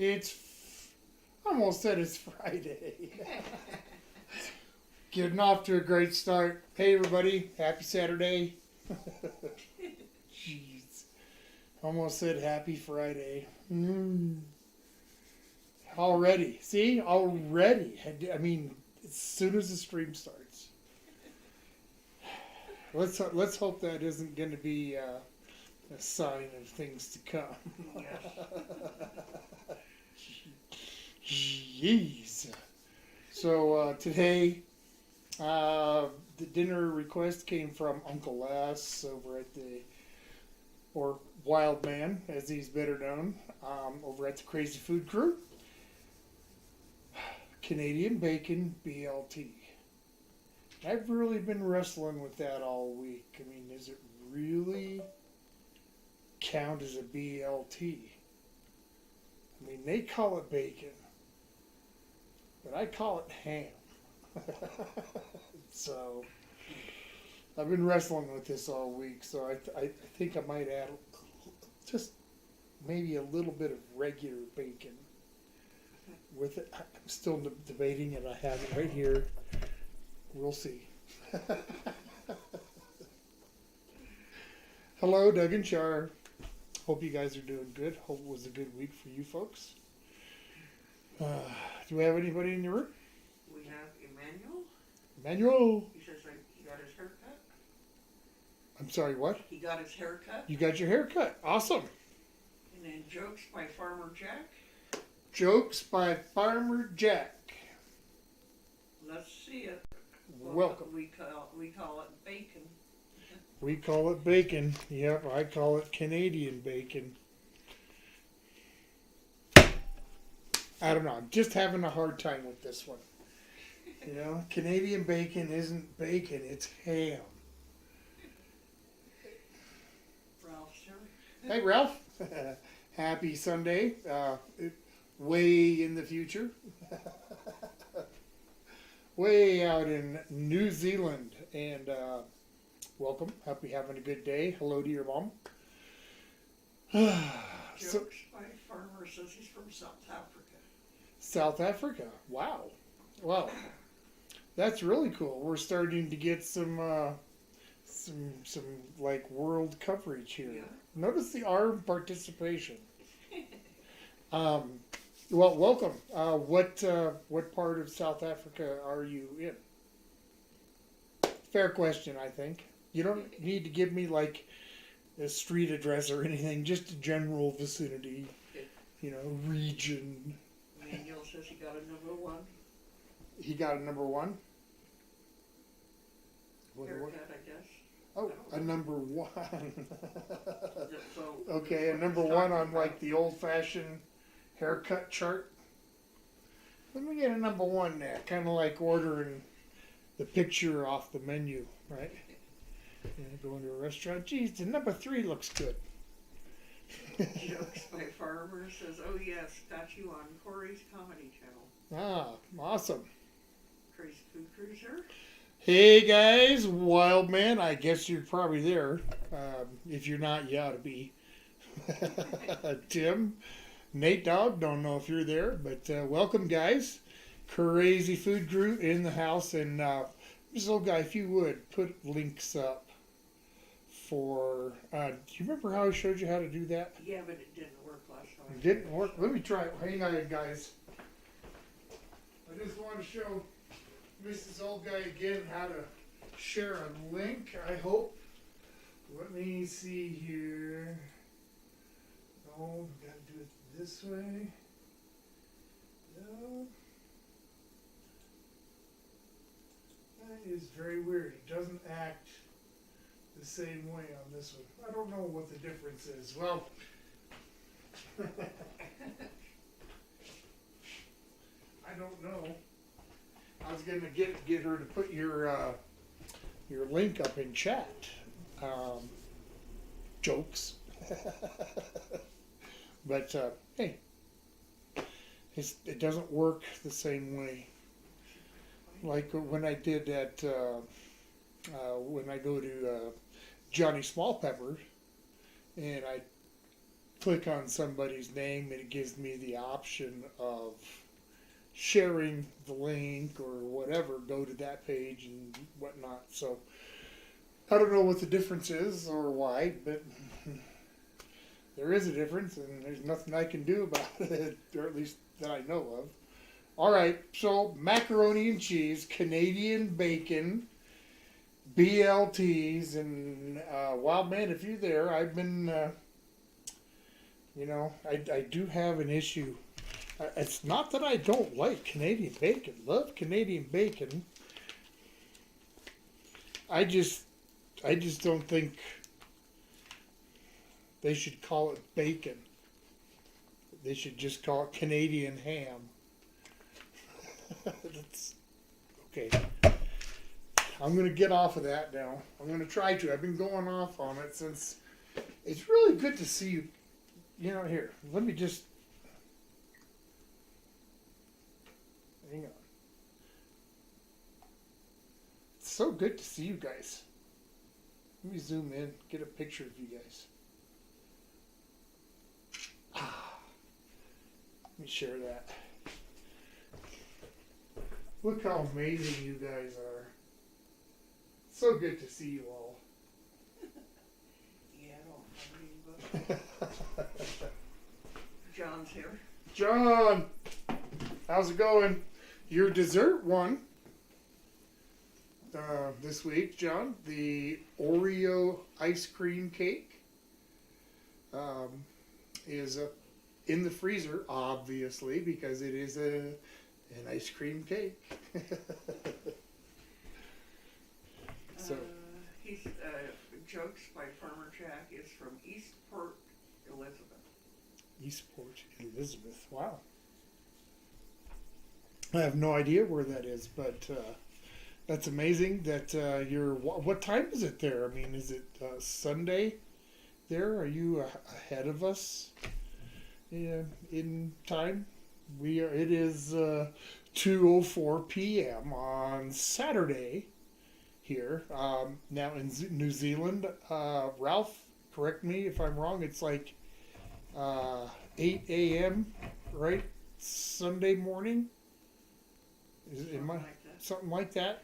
It's almost said it's Friday. Getting off to a great start. Hey everybody, happy Saturday. Jeez. Almost said happy Friday. Already. See? Already. I mean, as soon as the stream starts. Let's hope that isn't going to be a sign of things to come. Jeez. So today, the dinner request came from Uncle Lass over at or Wild Man, as he's better known, over at the Crazy Food Crew. Canadian bacon, B.L.T. I've really been wrestling with that all week. I mean, does it really count as a B.L.T.? I mean, they call it bacon, but I call it ham. So, I've been wrestling with this all week, so I think I might add just maybe a little bit of regular bacon with it. I'm still debating it. I have it right here. We'll see. Hello, Doug and Char. Hope you guys are doing good. Hope it was a good week for you folks. Do we have anybody in your room? We have Emmanuel. Emmanuel. He says he got his hair cut. I'm sorry, what? He got his hair cut. You got your hair cut. Awesome. And then jokes by Farmer Jack. Jokes by Farmer Jack. Let's see it. Welcome. We call it bacon. We call it bacon. Yep, I call it Canadian bacon. I don't know. I'm just having a hard time with this one. You know, Canadian bacon isn't bacon, it's ham. Ralph, sir. Hey, Ralph. Happy Sunday. Way in the future. Way out in New Zealand. And welcome. Hope you're having a good day. Hello to your mom. Jokes by Farmer says he's from South Africa. South Africa. Wow. Well, that's really cool. We're starting to get some like world coverage here. Yeah. Notice the armed participation. Well, welcome. What part of South Africa are you in? Fair question, I think. You don't need to give me like a street address or anything, just a general vicinity, region. Emmanuel says he got a number one. He got a number one? Haircut, I guess. Oh, a number one. So, Okay, a number one on like the old-fashioned haircut chart. Let me get a number one there, kind of like ordering the picture off the menu, right? Going to a restaurant. Geez, the number 3 looks good. Jokes by Farmer says, oh yes, got you on Corey's Comedy Channel. Ah, awesome. Crazy Food Cruiser. Hey guys, Wild Man. I guess you're probably there. If you're not, you ought to be. Tim, Nate Dog, don't know if you're there, but welcome guys. Crazy Food Crew in the house. And this old guy, if you would, put links up for, do you remember how I showed you how to do that? Yeah, but it didn't work last time. It didn't work. Let me try it. Hang on, guys. I just want to show Mrs. Old Guy again how to share a link, I hope. Let me see here. Oh, got to do it this way. No. That is very weird. It doesn't act the same way on this one. I don't know what the difference is. Well, I don't know. I was gonna get her to put your link up in chat. Jokes, but hey, it doesn't work the same way. Like when I did that, when I go to Johnny Small Pepper, and I click on somebody's name and it gives me the option of sharing the link or whatever, go to that page and whatnot. So I don't know what the difference is or why, but there is a difference and there's nothing I can do about it, or at least that I know of. All right, so macaroni and cheese, Canadian bacon, B.L.T's, and wow, man, if you're there, I've been, I do have an issue. It's not that I don't like Canadian bacon. Love Canadian bacon. I just don't think they should call it bacon. They should just call it Canadian ham. That's okay. I'm going to get off of that now. I'm going to try to. I've been going off on it since. It's really good to see you. Here, let me just. Hang on. It's so good to see you guys. Let me zoom in, get a picture of you guys. Let me share that. Look how amazing you guys are. So good to see you all. Yeah, I don't have any book. John's here. John, how's it going? Your dessert won this week, John. The Oreo ice cream cake is in the freezer, obviously, because it is an ice cream cake. So He's Jokes by Farmer Jack is from Eastport, Elizabeth. Eastport, Elizabeth. Wow. I have no idea where that is, but that's amazing that you're. What time is it there? I mean, is it Sunday there? Are you ahead of us in time? We are. It is 2:04 p.m. on Saturday here. Now in New Zealand, Ralph, correct me if I'm wrong. It's like 8 a.m. right? Sunday morning. Something like that?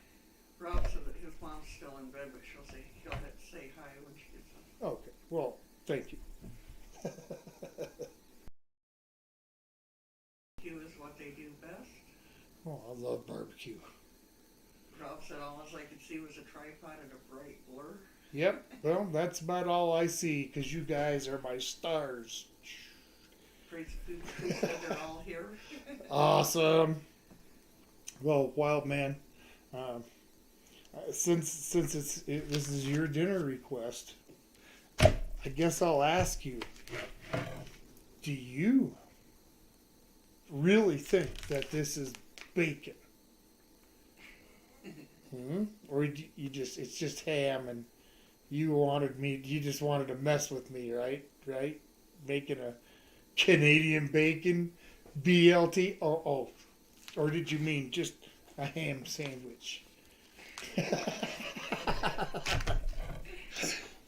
Rob said that his mom's still in bed, but he'll have to say hi when she gets up. Okay. Well, thank you. Barbecue is what they do best. Oh, I love barbecue. Rob said all I could see was a tripod and a bright blur. Yep. Well, that's about all I see because you guys are my stars. Praise food crew said they're all here. Awesome. Well, wild man. Since this is your dinner request, I guess I'll ask you: do you really think that this is bacon? Or it's just ham, and you just wanted to mess with me, right? Making a Canadian bacon B.L.T. Oh. Or did you mean just a ham sandwich?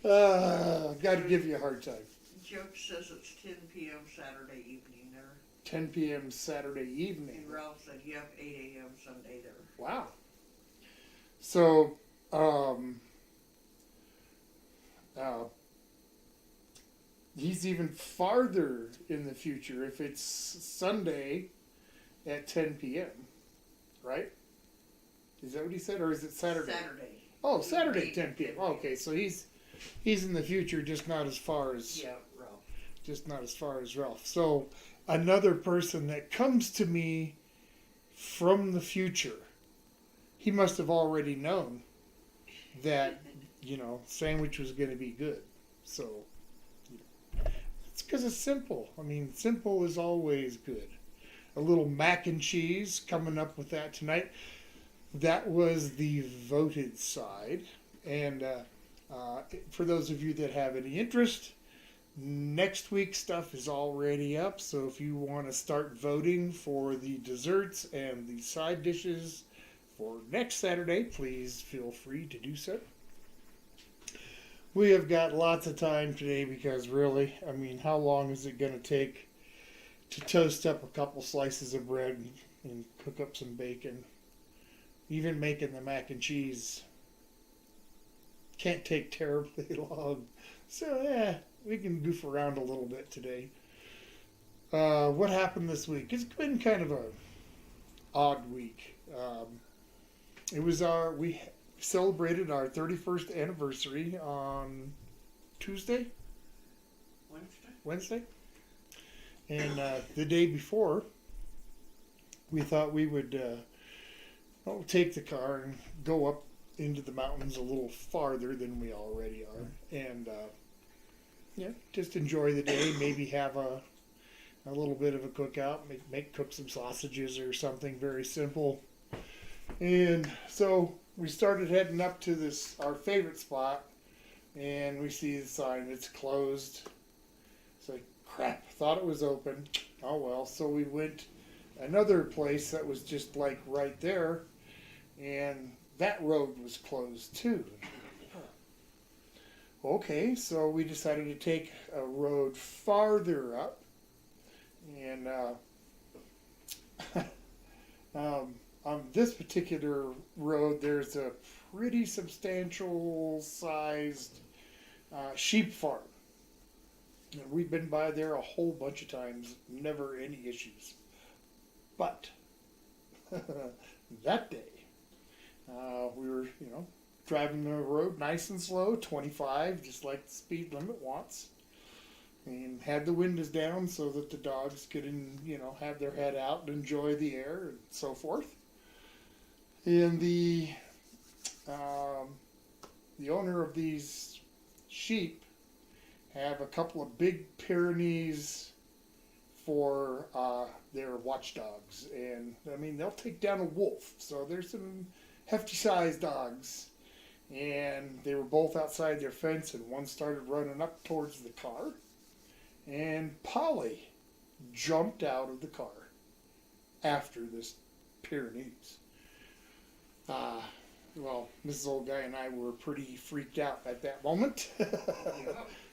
Got to give you a hard time. Joke says it's 10 p.m. Saturday evening there. 10 p.m. Saturday evening. And Ralph said, yep, 8 a.m. Sunday there. Wow. So, he's even farther in the future if it's Sunday at 10 p.m., right? Is that what he said, or is it Saturday? Saturday. Oh, Saturday, 10 p.m. Okay, so he's in the future, just not as far as Ralph. Just not as far as Ralph. So another person that comes to me from the future, he must have already known that sandwich was going to be good. So it's because it's simple. I mean, simple is always good. A little mac and cheese, coming up with that tonight. That was the voted side. And for those of you that have any interest, next week's stuff is already up. So if you want to start voting for the desserts and the side dishes for next Saturday, please feel free to do so. We have got lots of time today because really, I mean, how long is it going to take to toast up a couple slices of bread and cook up some bacon? Even making the mac and cheese can't take terribly long. So, yeah, we can goof around a little bit today. What happened this week? It's been kind of a odd week. We celebrated our 31st anniversary on Tuesday, Wednesday? Wednesday, and the day before, we thought we would take the car and go up into the mountains a little farther than we already are, and just enjoy the day. Maybe have a little bit of a cookout, cook some sausages or something very simple. And so we started heading up to our favorite spot, and we see the sign, it's closed. It's like, crap, thought it was open. Oh well, so we went another place that was just like right there, and that road was closed too. Okay, so we decided to take a road farther up, and on this particular road, there's a pretty substantial sized sheep farm. And we've been by there a whole bunch of times, never any issues. But that day, we were, driving the road nice and slow, 25, just like the speed limit wants, and had the windows down so that the dogs could, have their head out and enjoy the air and so forth. And the owner of these sheep have a couple of big Pyrenees for their watchdogs, and I mean they'll take down a wolf. So there's some hefty-sized dogs, and they were both outside their fence, and one started running up towards the car, and Polly jumped out of the car after this Pyrenees. Well, Mrs. Old Guy and I were pretty freaked out at that moment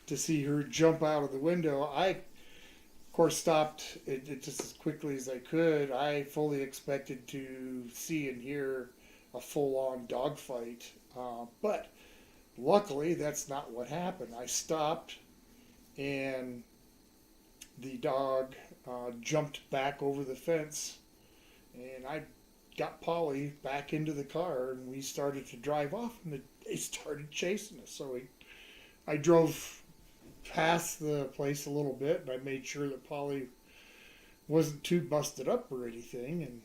to see her jump out of the window. I, of course, stopped it just as quickly as I could. I fully expected to see and hear a full-on dogfight, but luckily that's not what happened. I stopped, and the dog jumped back over the fence, and I got Polly back into the car, and we started to drive off, and they started chasing us. So I drove past the place a little bit, and I made sure that Polly wasn't too busted up or anything, and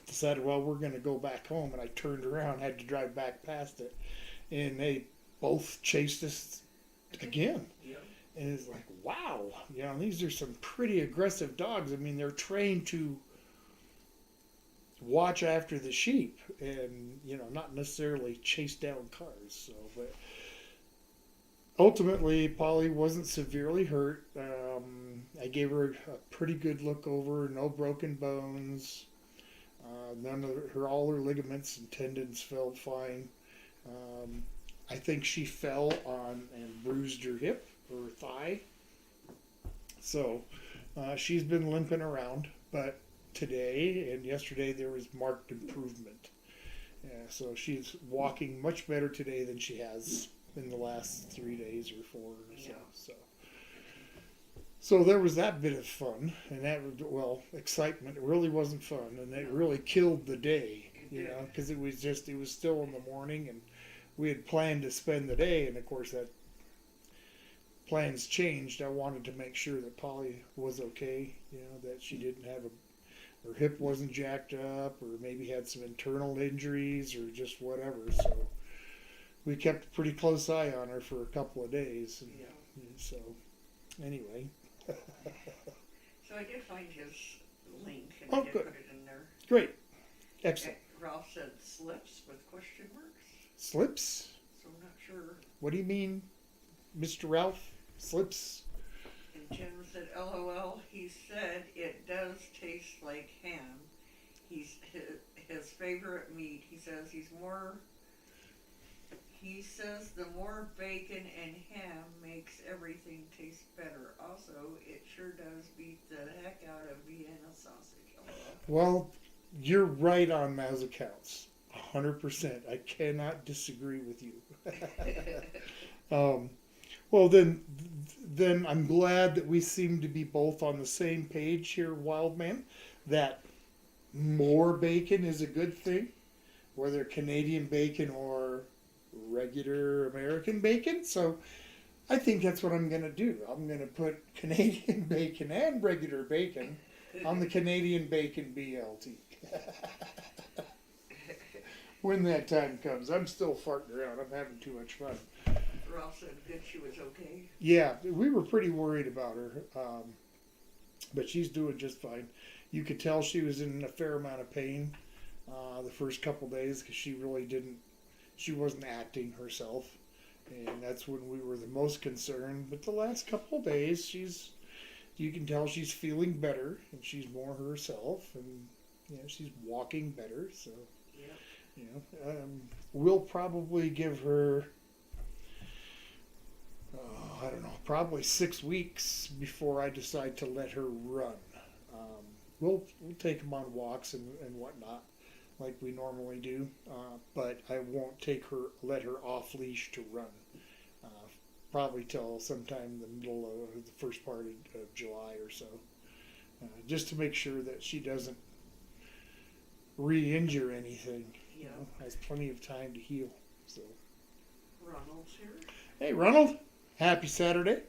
decided, well, we're going to go back home. And I turned around, had to drive back past it, and they both chased us again. Yep. And it's like, wow, these are some pretty aggressive dogs. I mean, they're trained to watch after the sheep and, not necessarily chase down cars. So, but ultimately, Polly wasn't severely hurt. I gave her a pretty good look over, no broken bones. All her ligaments and tendons felt fine. I think she fell on and bruised her hip or thigh. So she's been limping around, but today and yesterday there was marked improvement. So she's walking much better today than she has in the last 3 days or 4 or so. Yeah. So there was that bit of fun, and excitement. It really wasn't fun, and it really killed the day, because it was still in the morning, and we had planned to spend the day, and of course that plans changed. I wanted to make sure that Polly was okay, that she didn't have her hip wasn't jacked up, or maybe had some internal injuries, or just whatever. So we kept a pretty close eye on her for a couple of days. And so anyway. So I did find his link, and Oh, I did good. put it in there. Great. Excellent. And Ralph said slips with question marks, Slips? so I'm not sure. What do you mean, Mr. Ralph? Slips? And Jen said, LOL, he said it does taste like ham. He's his favorite meat. He says He says the more bacon and ham makes everything taste better. Also, it sure does beat the heck out of Vienna sausage. Well, you're right on those accounts. 100%. I cannot disagree with you. um, well, then I'm glad that we seem to be both on the same page here, Wildman, that more bacon is a good thing, whether Canadian bacon or regular American bacon. So I think that's what I'm going to do. I'm going to put Canadian bacon and regular bacon on the Canadian bacon B.L.T. When that time comes. I'm still farting around. I'm having too much fun. Ralph said that she was okay. Yeah, we were pretty worried about her, but she's doing just fine. You could tell she was in a fair amount of pain the first couple days because she wasn't acting herself, and that's when we were the most concerned. But the last couple of days, you can tell she's feeling better and she's more herself, and she's walking better. So, we'll probably give her, I don't know, probably 6 weeks before I decide to let her run. We'll take them on walks and whatnot, like we normally do, but I won't let her off leash to run. Probably till sometime in the middle of the first part of July or so, just to make sure that she doesn't re-injure anything. Yeah. Has plenty of time to heal. So. Ronald's here. Hey, Ronald. Happy Saturday.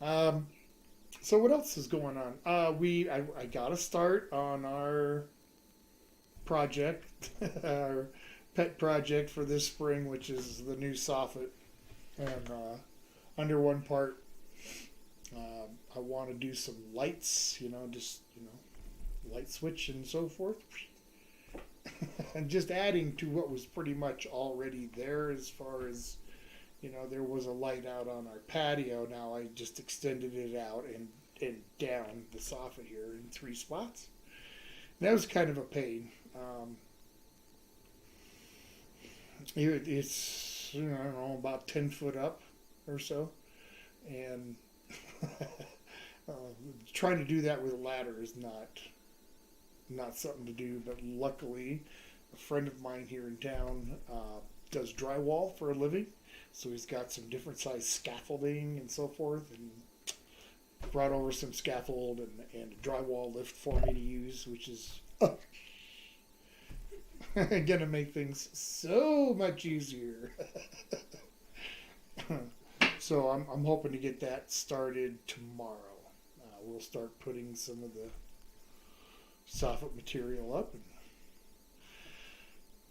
So what else is going on? I got a start on our project, our pet project for this spring, which is the new soffit. And under one part, I want to do some lights, light switch and so forth. And just adding to what was pretty much already there as far as, there was a light out on our patio. Now I just extended it out and down the soffit here in 3 spots. And that was kind of a pain. It's, I don't know, about 10 foot up or so. And trying to do that with a ladder is not something to do, but luckily a friend of mine here in town does drywall for a living, so he's got some different size scaffolding and so forth, and brought over some scaffold and a drywall lift for me to use, which is gonna make things so much easier. So I'm hoping to get that started tomorrow. We'll start putting some of the soffit material up and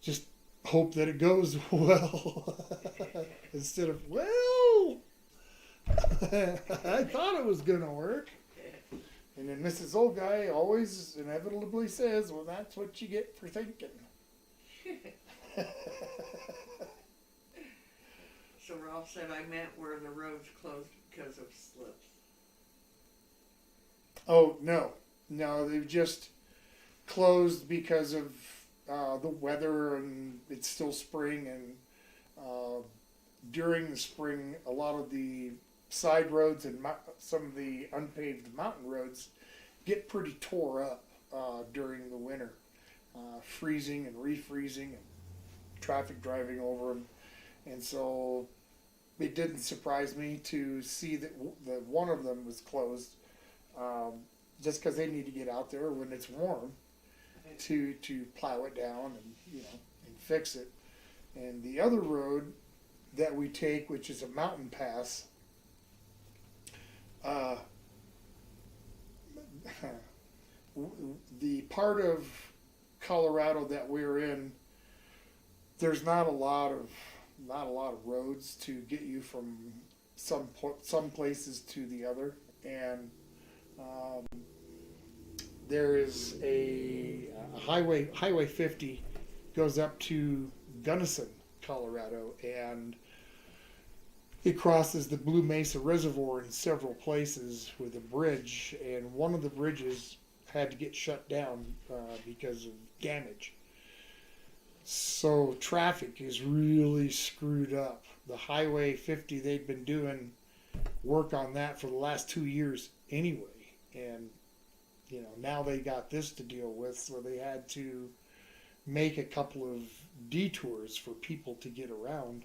just hope that it goes well. Instead of, well, I thought it was going to work. And then Mrs. Old Guy always inevitably says, well, that's what you get for thinking. So Ralph said I meant where the road's closed because of slips. Oh, no, they've just closed because of the weather, and it's still spring, and during the spring a lot of the side roads and some of the unpaved mountain roads get pretty tore up during the winter, freezing and refreezing and traffic driving over them. And so it didn't surprise me to see that one of them was closed, just because they need to get out there when it's warm to plow it down and and fix it. And the other road that we take, which is a mountain pass, the part of Colorado that we're in, there's not a lot of roads to get you from some places to the other, and there is a highway 50 goes up to Gunnison, Colorado, and it crosses the Blue Mesa Reservoir in several places with a bridge, and one of the bridges had to get shut down because of damage. So traffic is really screwed up. The Highway 50, they've been doing work on that for the last 2 years anyway. And, now they got this to deal with, so they had to make a couple of detours for people to get around.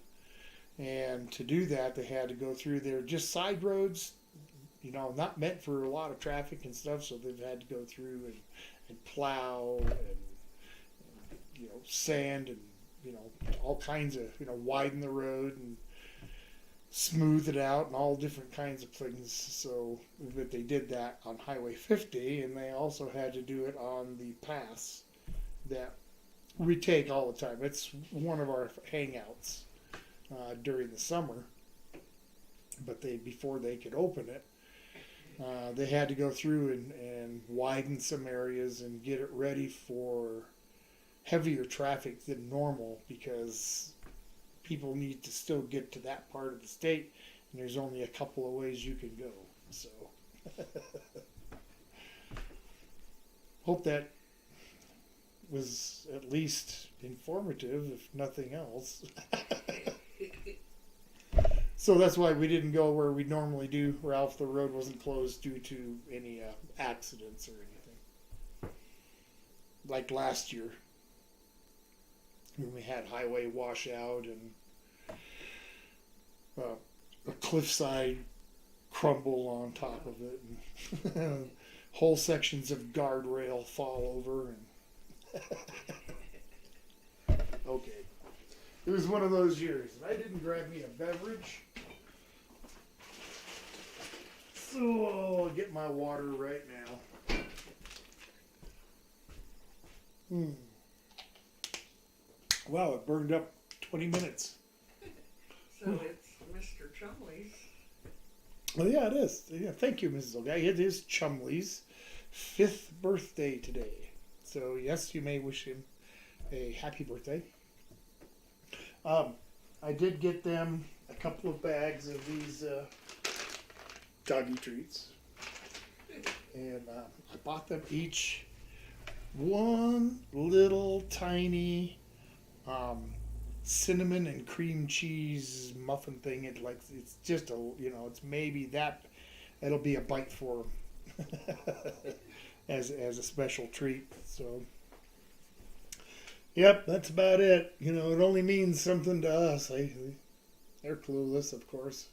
And to do that, they had to go through there just side roads, not meant for a lot of traffic and stuff. So they've had to go through and plow and sand and all kinds of widen the road and smooth it out and all different kinds of things. So, but they did that on Highway 50, and they also had to do it on the pass that we take all the time. It's one of our hangouts during the summer. But before they could open it, they had to go through and widen some areas and get it ready for heavier traffic than normal, because people need to still get to that part of the state, and there's only a couple of ways you can go. So hope that was at least informative, if nothing else. So that's why we didn't go where we normally do, Ralph. The road wasn't closed due to any accidents or anything. Like last year, when we had highway washout and a cliffside crumble on top of it, and whole sections of guardrail fall over. And okay, it was one of those years, and I didn't grab me a beverage, so I'll get my water right now. Wow, it burned up 20 minutes. So it's Mr. Chumley's. Well, yeah, it is. Yeah, thank you, Mrs. O'Gay. It is Chumley's 5th birthday today. So, yes, you may wish him a happy birthday. I did get them a couple of bags of these doggy treats. And I bought them each one little tiny cinnamon and cream cheese muffin thing. It's just it's maybe that it'll be a bite for them as a special treat. So yep, that's about it. It only means something to us. They're clueless, of course.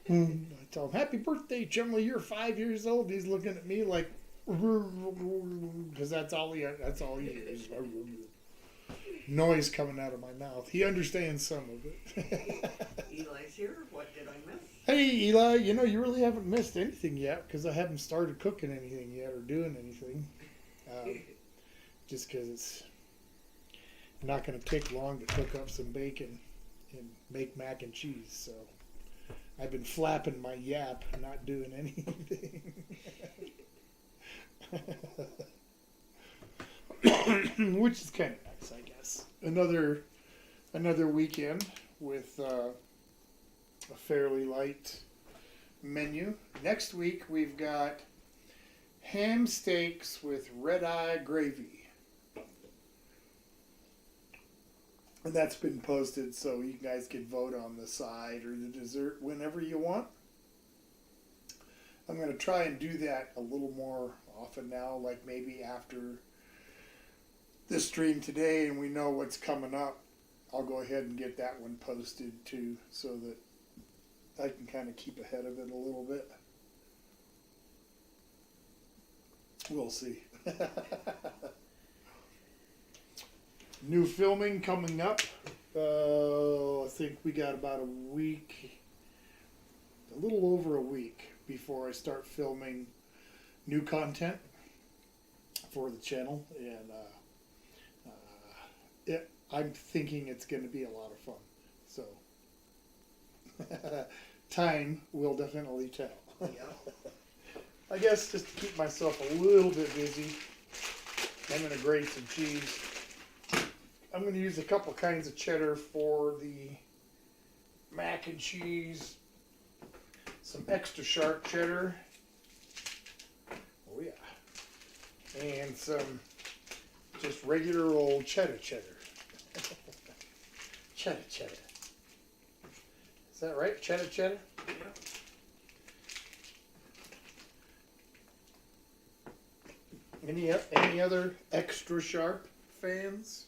I tell him, "Happy birthday, Chumley! You're 5 years old." He's looking at me like, because that's all he hears. Noise coming out of my mouth. He understands some of it. Eli's here. What did I miss? Hey, Eli, you really haven't missed anything yet, because I haven't started cooking anything yet or doing anything. Just because it's not going to take long to cook up some bacon and make mac and cheese. So I've been flapping my yap, not doing anything. Which is kind of nice, I guess. Another weekend with a fairly light menu. Next week we've got ham steaks with red-eye gravy. And that's been posted, so you guys can vote on the side or the dessert whenever you want. I'm going to try and do that a little more often now, like maybe after this stream today and we know what's coming up, I'll go ahead and get that one posted too, so that I can kind of keep ahead of it a little bit. We'll see. New filming coming up. I think we got about a little over a week before I start filming new content for the channel, and I'm thinking it's going to be a lot of fun. So time will definitely tell. Yeah. I guess just to keep myself a little bit busy, I'm going to grate some cheese. I'm going to use a couple kinds of cheddar for the mac and cheese. Some extra sharp cheddar. Oh yeah. And some just regular old cheddar. Cheddar, cheddar. Is that right? Cheddar, cheddar? Yep. Any other extra sharp fans?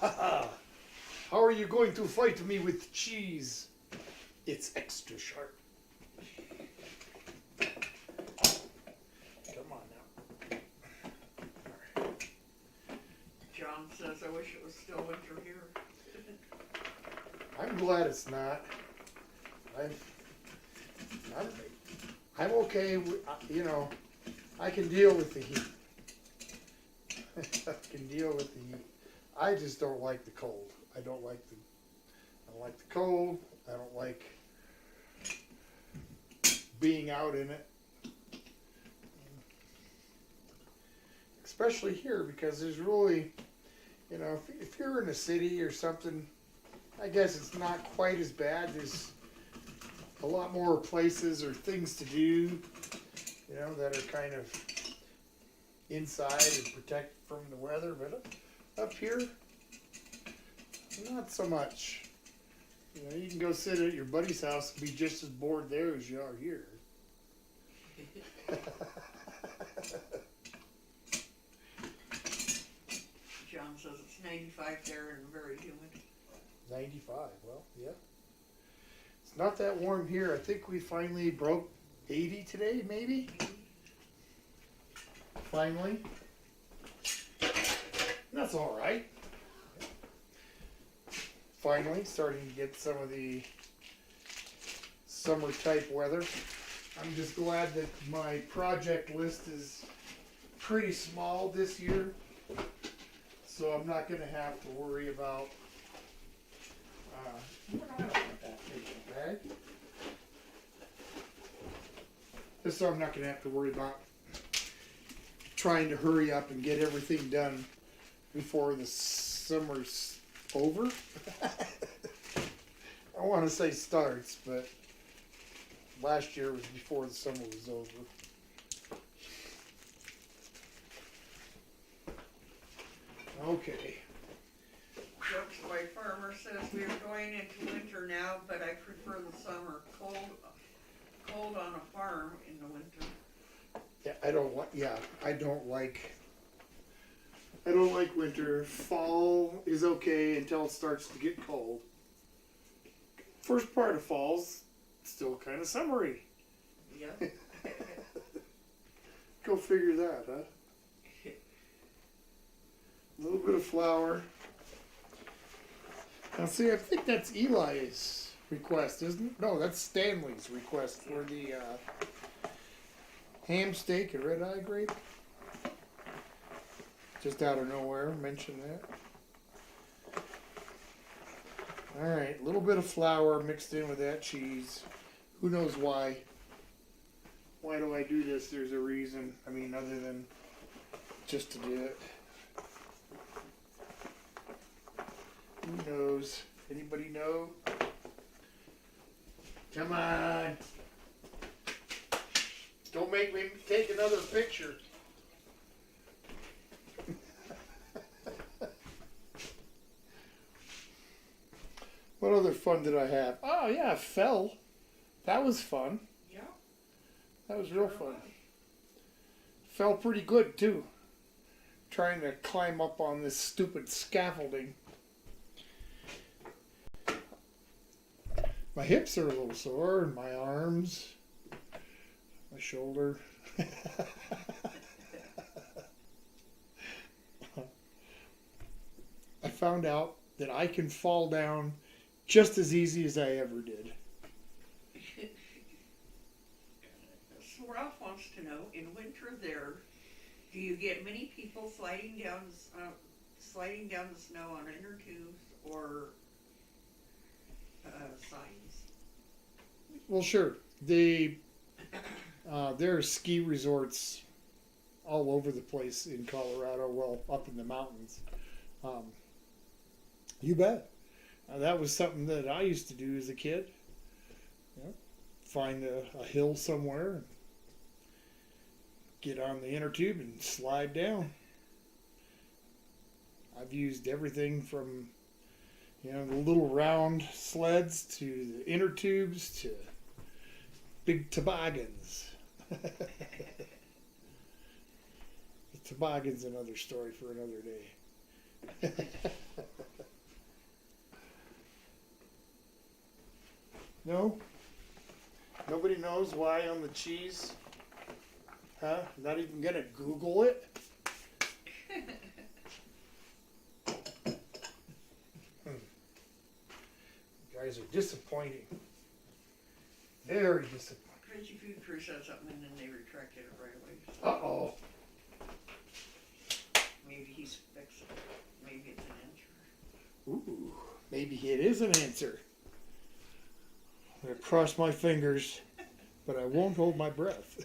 Haha! How are you going to fight me with cheese? It's extra sharp. Come on now. John says, I wish it was still winter here. I'm glad it's not. I'm okay with, you know, I can deal with the heat. I can deal with the heat. I just don't like the cold. I don't like the cold. I don't like being out in it. Especially here, because there's really, you know, if you're in a city or something, I guess it's not quite as bad. There's a lot more places or things to do, you know, that are kind of inside and protect from the weather. But up here, not so much. You know, you can go sit at your buddy's house and be just as bored there as you are here. John says it's 95 there and very humid. 95, well, yeah. It's not that warm here. I think we finally broke 80 today, maybe? Finally. That's all right. Finally, starting to get some of the summer type weather. I'm just glad that my project list is pretty small this year. So I'm not going to have to worry about I don't want that paper bag. Just so I'm not going to have to worry about trying to hurry up and get everything done before the summer's over. I want to say starts, but last year was before the summer was over. Okay. Jokes Boy Farmer says we are going into winter now, but I prefer the summer. Cold on a farm in the winter. Yeah, I don't like. Yeah, I don't like winter. Fall is okay until it starts to get cold. First part of fall's still kind of summery. Yeah. Go figure that, huh? A little bit of flour. Now, see, I think that's Eli's request, isn't it? No, that's Stanley's request for the ham steak and red eye grape. Just out of nowhere, mention that. All right, a little bit of flour mixed in with that cheese. Who knows why? Why do I do this? There's a reason. I mean, other than just to do it. Who knows? Anybody know? Come on. Don't make me take another picture. What other fun did I have? Oh, yeah, fell. That was fun. Yeah. That was real fun. Fell pretty good, too. Trying to climb up on this stupid scaffolding. My hips are a little sore, and my arms, my shoulder. I found out that I can fall down just as easy as I ever did. So Ralph wants to know, in winter there, do you get many people sliding down the snow on inner tubes or signs? Well, sure. There are ski resorts all over the place in Colorado, well, up in the mountains. You bet. That was something that I used to do as a kid. You know, find a hill somewhere, get on the inner tube and slide down. I've used everything from, the little round sleds to the inner tubes to big toboggans. The toboggan's another story for another day. No? Nobody knows why on the cheese? Huh? Not even gonna Google it? You guys are disappointing. Very disappointing. Crazy Food Crew said something and then they retracted it right away. So Uh-oh. maybe he's fixing it. Maybe it's an answer. Ooh, maybe it is an answer. I'm gonna cross my fingers, but I won't hold my breath.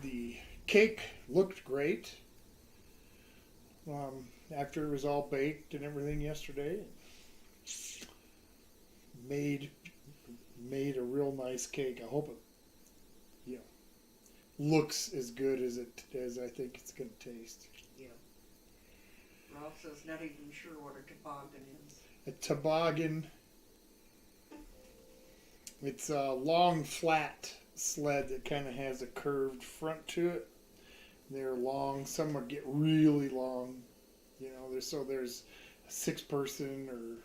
The cake looked great after it was all baked and everything yesterday. Made a real nice cake. I hope it looks as good as I think it's going to taste. Yeah. Ralph says not even sure what a toboggan is. A toboggan. It's a long, flat sled that kind of has a curved front to it. They're long. Some get really long. There's a 6-person or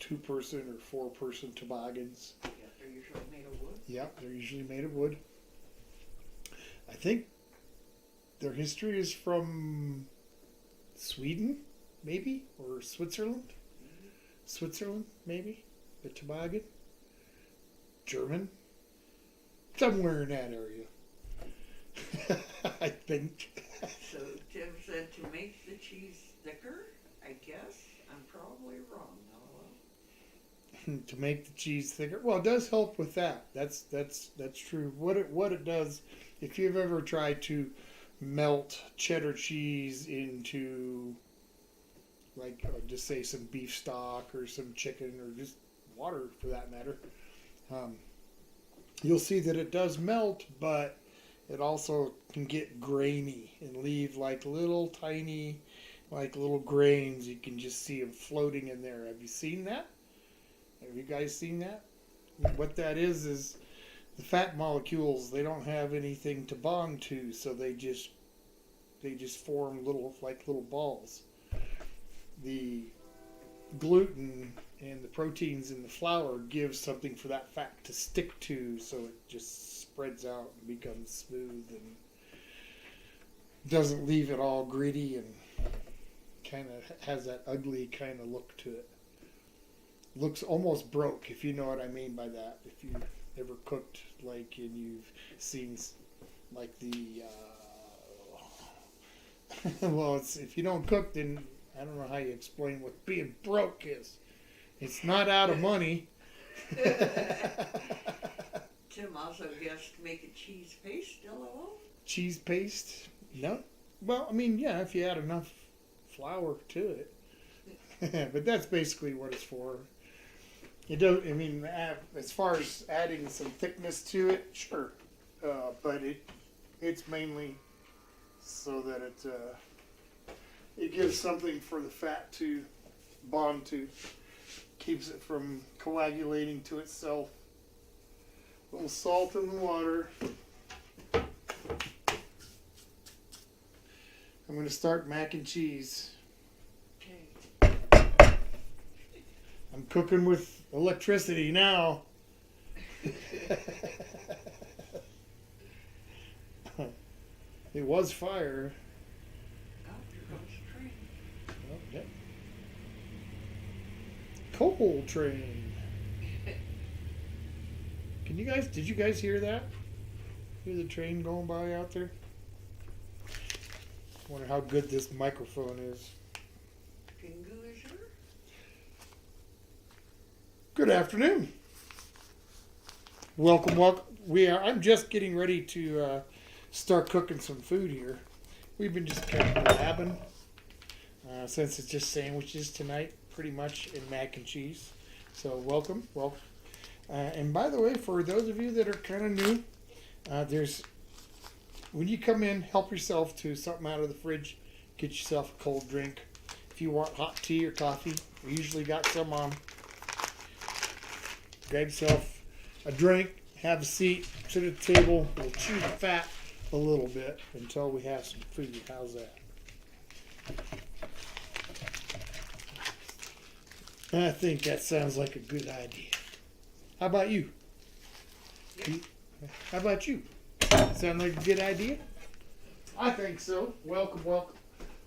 2-person or 4-person toboggans. Yeah, they're usually made of wood. Yep, they're usually made of wood. I think their history is from Sweden, maybe, or Switzerland. Mm-hmm. Switzerland, maybe. The toboggan. German. Somewhere in that area. I think. So Tim said to make the cheese thicker. I guess I'm probably wrong. LOL. To make the cheese thicker. Well, it does help with that. That's true. What it does, if you've ever tried to melt cheddar cheese into, like, just say some beef stock or some chicken or just water for that matter, you'll see that it does melt, but it also can get grainy and leave like little tiny, like little grains. You can just see them floating in there. Have you seen that? Have you guys seen that? What that is the fat molecules. They don't have anything to bond to, so they just form little balls. The gluten and the proteins in the flour give something for that fat to stick to, so it just spreads out and becomes smooth and doesn't leave it all gritty and kind of has that ugly kind of look to it. Looks almost broke, if you know what I mean by that. If you've ever cooked, like, and you've seen, like, the well, if you don't cook, then I don't know how you explain what being broke is. It's not out of money. Tim also guessed make a cheese paste. LOL. Cheese paste? No. Well, I mean, yeah, if you add enough flour to it. But that's basically what it's for. It don't. I mean, as far as adding some thickness to it, sure. But it's mainly so that it gives something for the fat to bond to. Keeps it from coagulating to itself. A little salt in the water. I'm going to start mac and cheese. Okay. I'm cooking with electricity now. It was fire. Oh, here goes the train. Oh, yep. Coal train. Did you guys hear that? Hear the train going by out there? Wonder how good this microphone is. Pingu is here. Good afternoon. Welcome. I'm just getting ready to start cooking some food here. We've been just kind of labbing since it's just sandwiches tonight, pretty much, and mac and cheese. So welcome. And by the way, for those of you that are kind of new, there's when you come in, help yourself to something out of the fridge. Get yourself a cold drink. If you want hot tea or coffee, we usually got some on. Grab yourself a drink, have a seat, sit at the table. We'll chew the fat a little bit until we have some food. How's that? I think that sounds like a good idea. How about you? Yep. How about you? Sound like a good idea? I think so. Welcome, welcome.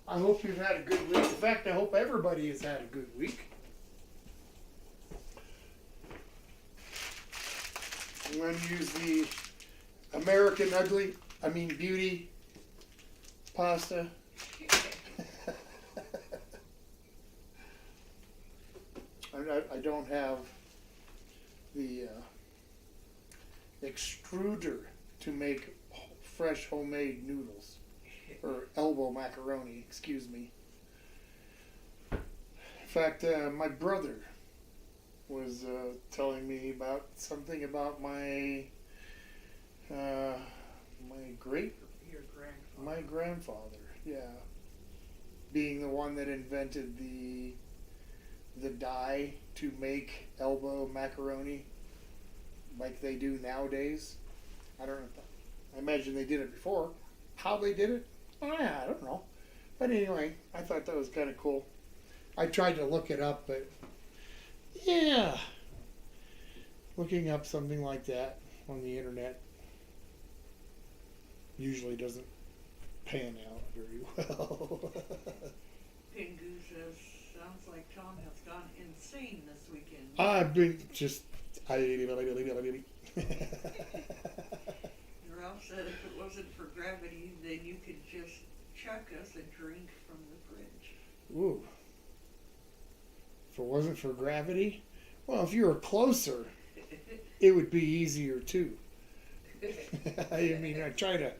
I hope you've had a good week. In fact, I hope everybody has had a good week. I'm going to use the American Beauty pasta. I don't have the extruder to make fresh homemade noodles, or elbow macaroni, excuse me. In fact, my brother was telling me about something about my my grandfather, yeah, being the one that invented the dye to make elbow macaroni like they do nowadays. I don't know. I imagine they did it before. How they did it? Oh, yeah, I don't know. But anyway, I thought that was kind of cool. I tried to look it up, but yeah, looking up something like that on the internet usually doesn't pan out very well. Pingu says, sounds like Tom has gone insane this weekend. I've been just. Ralph said if it wasn't for gravity, then you could just chuck us a drink from the fridge. Ooh. If it wasn't for gravity? Well, if you were closer, it would be easier too. I mean, I try to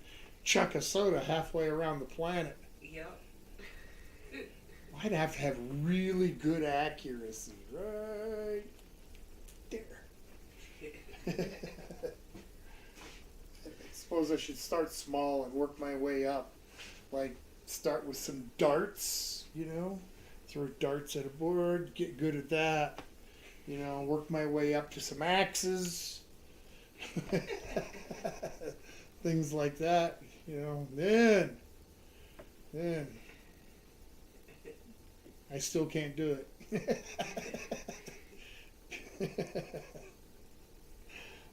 chuck a soda halfway around the planet. Yep. I'd have to have really good accuracy. Right there. I suppose I should start small and work my way up. Like, start with some darts, throw darts at a board, get good at that. Work my way up to some axes. Things like that, then I still can't do it.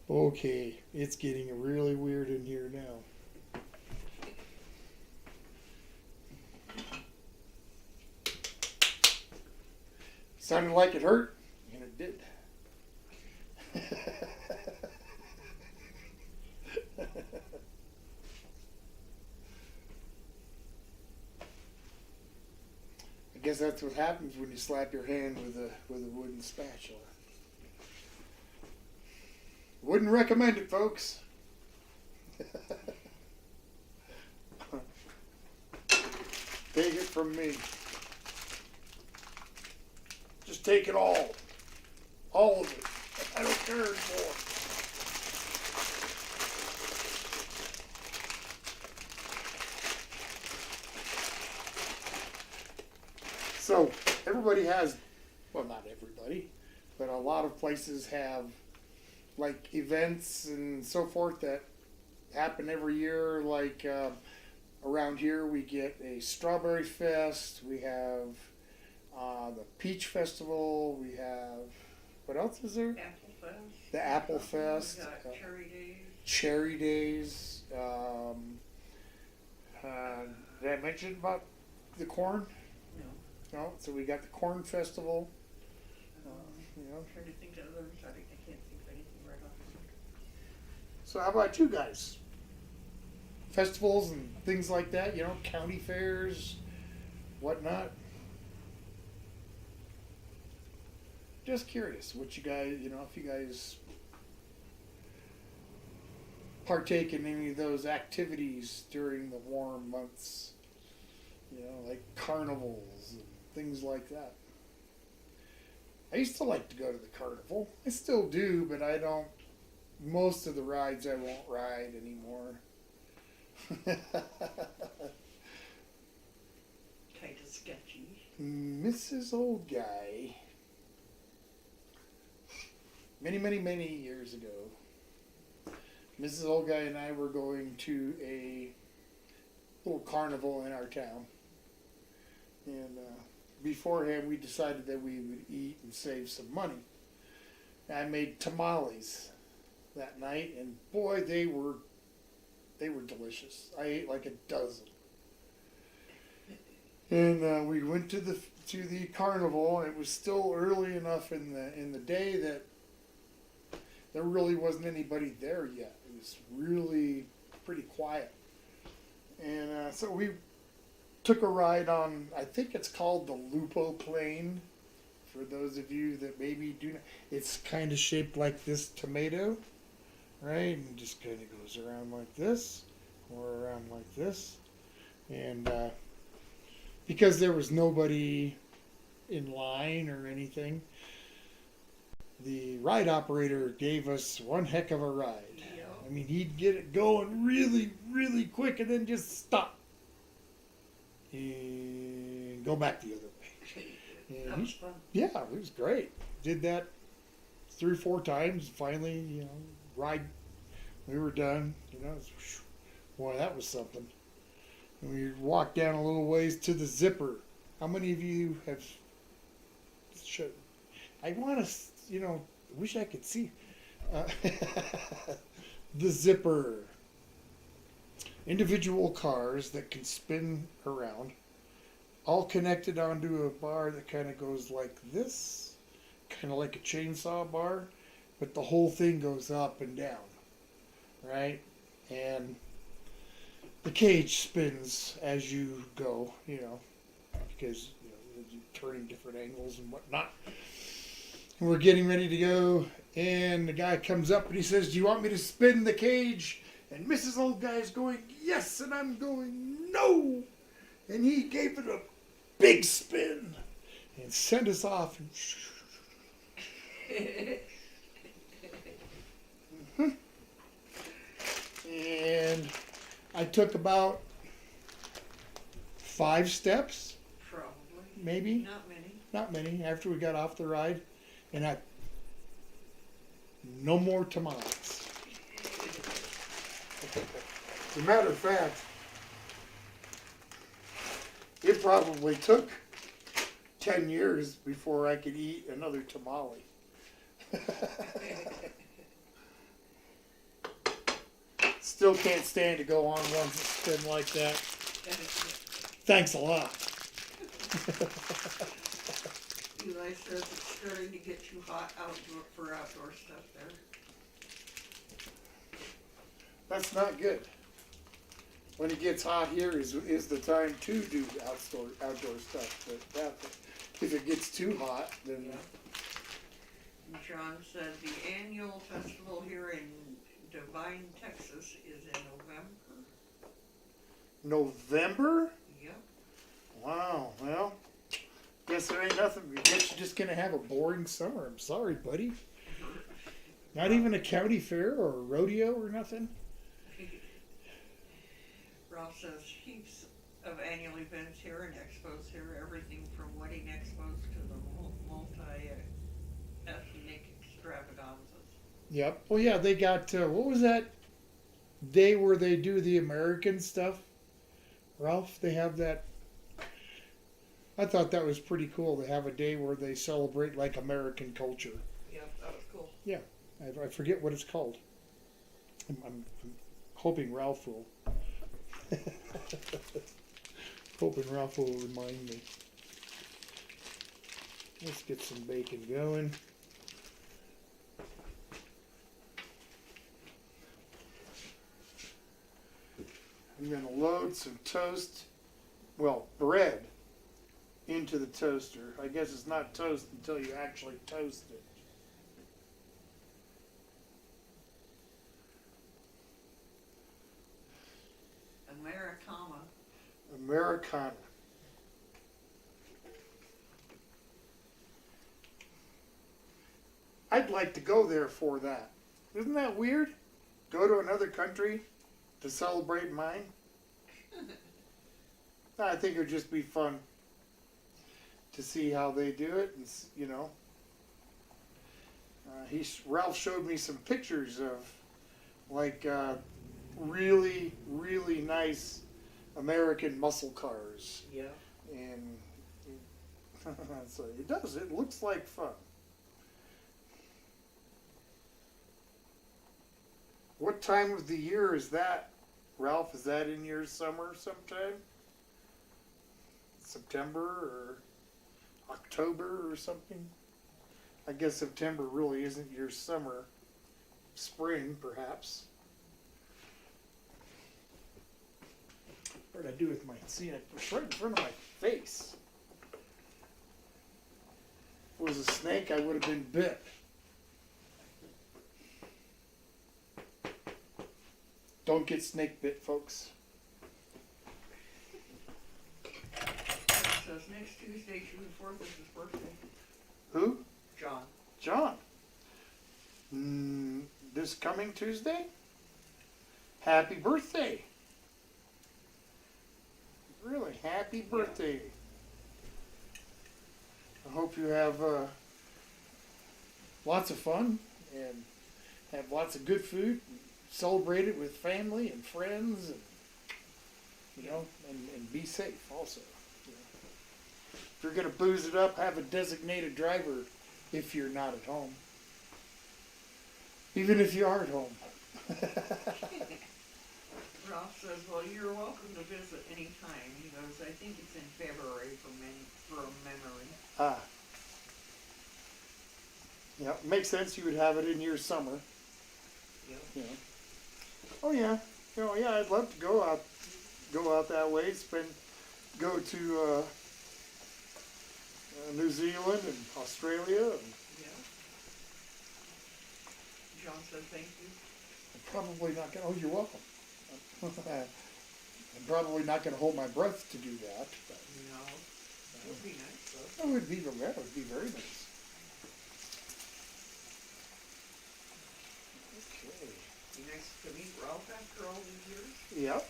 Okay, it's getting really weird in here now. Sounded like it hurt, and it did. I guess that's what happens when you slap your hand with a wooden spatula. Wouldn't recommend it, folks. Take it from me. Just take it all. All of it. I don't care anymore. So, everybody has, well, not everybody, but a lot of places have like events and so forth that happen every year. Like around here we get a strawberry fest, we have the peach festival, we have, what else is there? Apple Fest. The Apple Fest. We got Cherry Days. Cherry Days. Did I mention about the corn? No. So we got the corn festival. I'm trying to think of others. I can't think of anything right off the top. So how about you guys? Festivals and things like that, county fairs, whatnot. Just curious what you guys, if you guys partake in any of those activities during the warm months, like carnivals and things like that. I used to like to go to the carnival. I still do, but I don't. Most of the rides I won't ride anymore. Kind of sketchy. Mrs. Old Guy. Many, many, many years ago, Mrs. Old Guy and I were going to a little carnival in our town. And beforehand, we decided that we would eat and save some money. I made tamales that night, and boy, they were delicious. I ate like a dozen. And we went to the carnival. It was still early enough in the day that there really wasn't anybody there yet. It was really pretty quiet. And so we took a ride on, I think it's called the Lupo plane. For those of you that maybe do not, it's kind of shaped like this tomato, right? And just kind of goes around like this, or around like this. And because there was nobody in line or anything, the ride operator gave us one heck of a ride. Yeah. I mean, he'd get it going really, really quick and then just stop. And go back the other way. That was fun. Yeah, it was great. Did that 3 or 4 times. Finally, ride. We were done. Boy, that was something. And we walked down a little ways to the zipper. How many of you have? I want to, wish I could see. The zipper. Individual cars that can spin around, all connected onto a bar that kind of goes like this, kind of like a chainsaw bar, but the whole thing goes up and down, right? And the cage spins as you go, because you're turning different angles and whatnot. And we're getting ready to go, and the guy comes up and he says, "Do you want me to spin the cage?" And Mrs. Old Guy is going, "Yes," and I'm going, "No." And he gave it a big spin and sent us off. And I took about 5 steps, Probably. maybe, Not many. not many, after we got off the ride. And no more tamales. As a matter of fact, it probably took 10 years before I could eat another tamale. Still can't stand to go on ones that spin like that. Thanks a lot. Eli says it's starting to get too hot for outdoor stuff there. That's not good. When it gets hot here is the time to do outdoor stuff. But if it gets too hot, then... Yeah. John said the annual festival here in Devine, Texas is in November. November? Yep. Wow, well, guess there ain't nothing. I guess you're just going to have a boring summer. I'm sorry, buddy. Not even a county fair or a rodeo or nothing? Ralph says heaps of annual events here and expos here, everything from wedding expos to the multi-ethnic extravaganzas. Yep. Well, yeah, they got, what was that day where they do the American stuff? Ralph, they have that. I thought that was pretty cool to have a day where they celebrate like American culture. Yeah, that was cool. Yeah, I forget what it's called. I'm hoping Ralph will. Hoping Ralph will remind me. Let's get some bacon going. I'm going to load some toast, bread, into the toaster. I guess it's not toast until you actually toast it. Americana. I'd like to go there for that. Isn't that weird? Go to another country to celebrate mine? I think it would just be fun to see how they do it, and you know. Ralph showed me some pictures of like really, really nice American muscle cars, Yeah. and so it does. It looks like fun. What time of the year is that, Ralph? Is that in your summer sometime? September or October or something? I guess September really isn't your summer. Spring, perhaps. What did I do with my... See, it was right in front of my face. If it was a snake, I would have been bit. Don't get snake bit, folks. So it's next Tuesday, June 4th is his birthday. Who? John. John. This coming Tuesday? Happy birthday. Really, happy birthday. I hope you have lots of fun and have lots of good food. Celebrate it with family and friends, and you know, and be safe also. You know. If you're gonna booze it up, have a designated driver if you're not at home. Even if you are at home. Ralph says, well, you're welcome to visit anytime. He goes, I think it's in February from memory. Ah. Yeah, makes sense. You would have it in your summer. Yep. You know. Oh yeah. You know, yeah, I'd love to go out that way, go to New Zealand and Australia. And Yeah. John said thank you. I'm probably not going to, oh, you're welcome. I'm probably not going to hold my breath to do that. But No. That would be nice, though. that would be very nice. Okay. Be nice to meet Ralph after all these years Yep,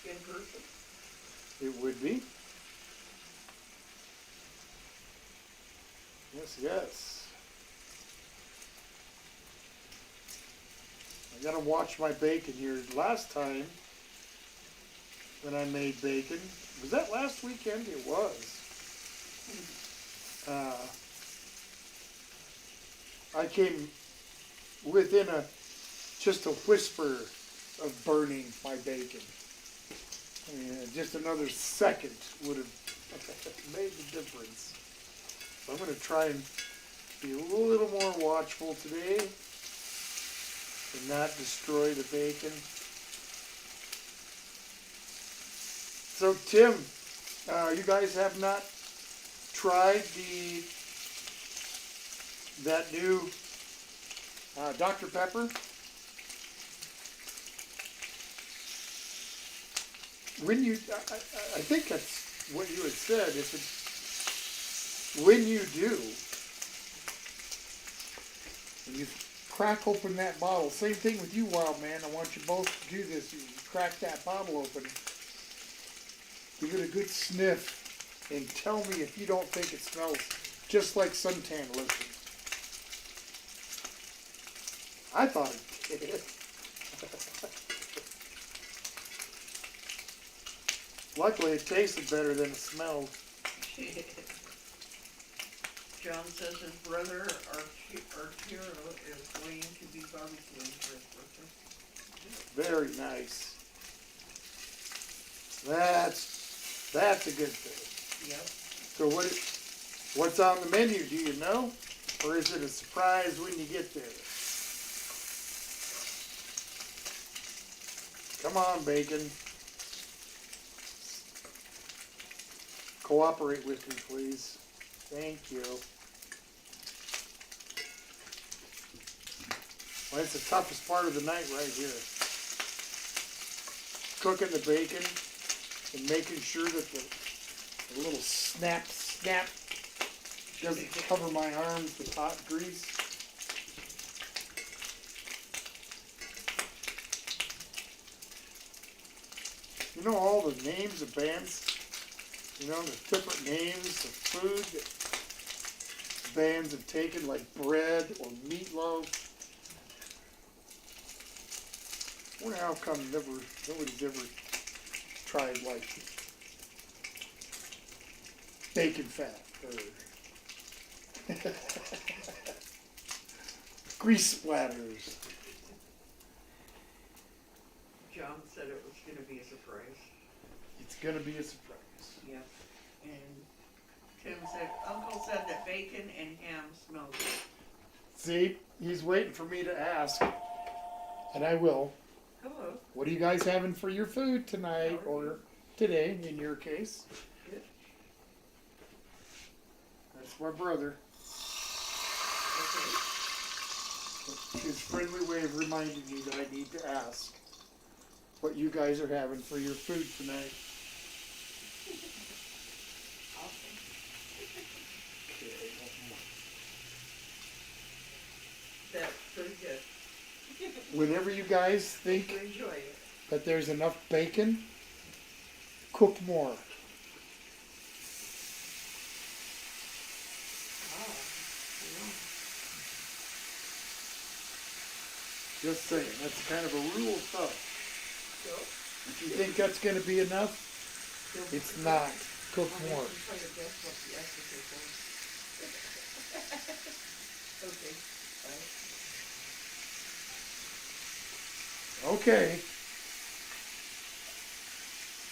in person. it would be. Yes. I gotta watch my bacon here. Last time when I made bacon, was that last weekend? It was. I came within just a whisper of burning my bacon. I mean, just another second would have made the difference. So I'm going to try and be a little more watchful today and not destroy the bacon. So Tim, you guys have not tried that new Dr. Pepper? When you, I think that's what you had said. When you do, and you crack open that bottle, same thing with you, Wild Man. I want you both to do this. You crack that bottle open, give it a good sniff, and tell me if you don't think it smells just like suntan lotion. I thought it did. Luckily, it tasted better than it smelled. John says his brother, Arturo, is going to be barbecuing for his birthday. Very nice. That's a good thing. Yep. So what's on the menu? Do you know, or is it a surprise when you get there? Come on, bacon. Cooperate with me, please. Thank you. Well, it's the toughest part of the night right here. Cooking the bacon and making sure that the little snap doesn't cover my arms with hot grease. You know all the names of bands? You know the different names of food that bands have taken, like bread or meatloaf? I wonder how come nobody's ever tried like bacon fat or grease splatters. John said it was going to be a surprise. It's gonna be a surprise. Yep. And Tim said, Uncle said that bacon and ham smell good. See, he's waiting for me to ask, and I will. Hello. What are you guys having for your food tonight or today, in your case? Good. That's my brother. Okay. His friendly way of reminding me that I need to ask what you guys are having for your food tonight. Awesome. That's pretty good. Whenever you guys think Enjoy it. that there's enough bacon, cook more. Just saying, that's kind of a rule of thumb. If you think that's going to be enough, it's not. Cook more. Okay. Okay.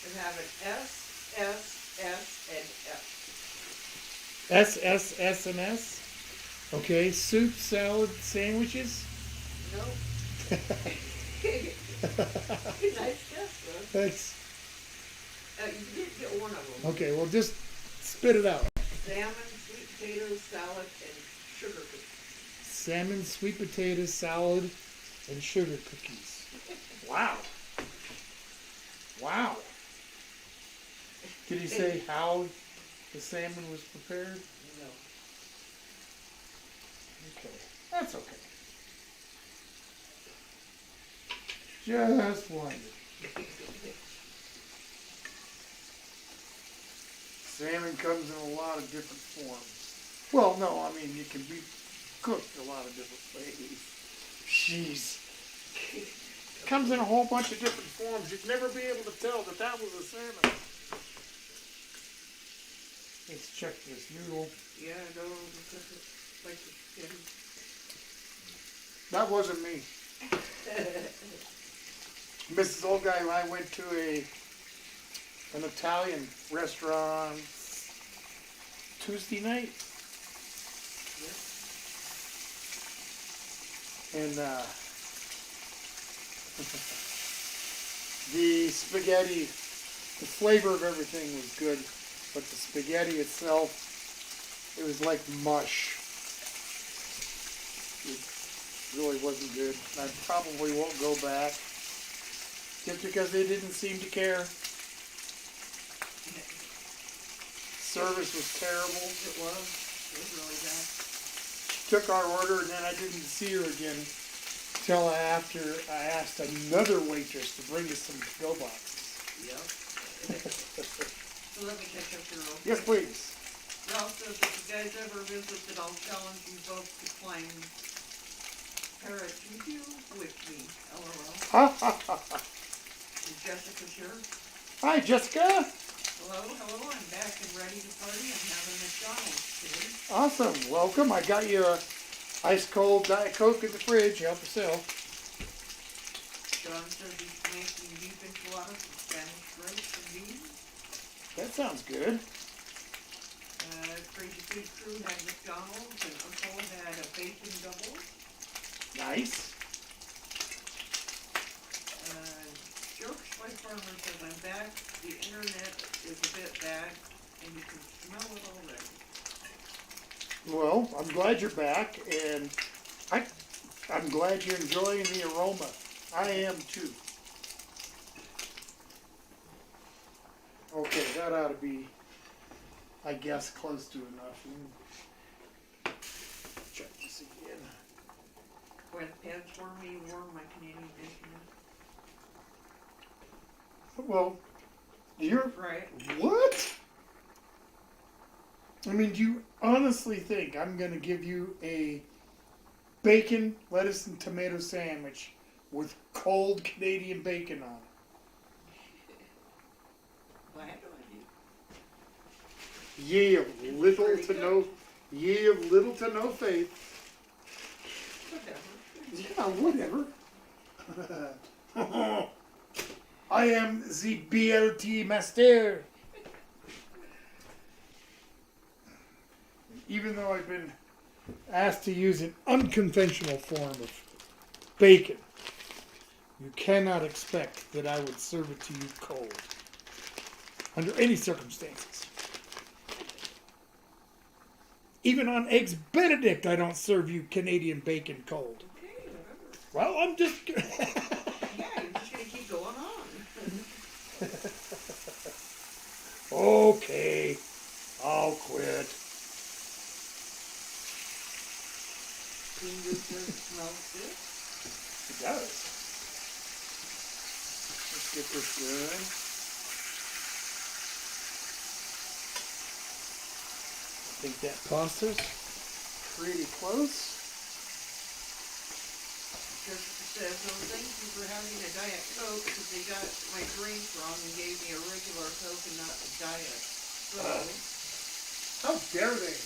And have an S, S, S, and F. S, S, S, and S. Okay. Soup, salad, sandwiches. No. Nice guess, though. That's You did get one of them. okay. Well, just spit it out. Salmon, sweet potatoes, salad, and sugar cookies. Salmon, sweet potato salad, and sugar cookies. Wow. Wow. Did he say how the salmon was prepared? No. Okay. That's okay. Just wondered. Salmon comes in a lot of different forms. Well, no, I mean, it can be cooked a lot of different ways. Jeez. Comes in a whole bunch of different forms. You'd never be able to tell that that was a salmon. Let's check this noodle. Yeah, no, because it's like the skin. That wasn't me. Mrs. Old Guy and I went to an Italian restaurant Tuesday night. And the spaghetti, the flavor of everything was good, but the spaghetti itself, it was like mush. It really wasn't good. I probably won't go back, just because they didn't seem to care. Service was terrible. It was really bad. Took our order, and then I didn't see her again until after I asked another waitress to bring us some to-go boxes. Yep. So let me catch up here real quick. Yes, please. Ralph says if you guys ever visit, that I'll challenge you both to climb Paratutu with me. LOL. Is Jessica here? Hi, Jessica. Hello, I'm back and ready to party. I'm having McDonald's today. Awesome. Welcome. I got you a ice cold Diet Coke in the fridge. Help yourself. John says he's making beef enchiladas with Spanish rice and beans. That sounds good. Crazy Food Crew had McDonald's and Uncle had a bacon double. Nice. Jokes by Farmer says I'm back. The internet is a bit bad and you can smell it already. Well, I'm glad you're back, and I'm glad you're enjoying the aroma. I am too. Okay, that ought to be, I guess, close to enough. Check this again. When pants for me warm my Canadian bacon. Well, You're Right. what? I mean, do you honestly think I'm going to give you a bacon, lettuce, and tomato sandwich with cold Canadian bacon on it? Glad I do. Ye of little Pretty to good. no, ye of little to no faith. Whatever. Yeah, whatever. I am the B.L.T. master. Even though I've been asked to use an unconventional form of bacon, you cannot expect that I would serve it to you cold. Under any circumstances. Even on Eggs Benedict, I don't serve you Canadian bacon cold. Okay, whatever. Well, I'm just... Yeah, you're just gonna keep going on. Okay, I'll quit. Fingers says it smells good. It does. Let's get this going. I think that pasta's pretty close. Jessica says, oh, thank you for having a Diet Coke because they got my drink wrong and gave me a regular Coke and not a Diet. So, How dare they?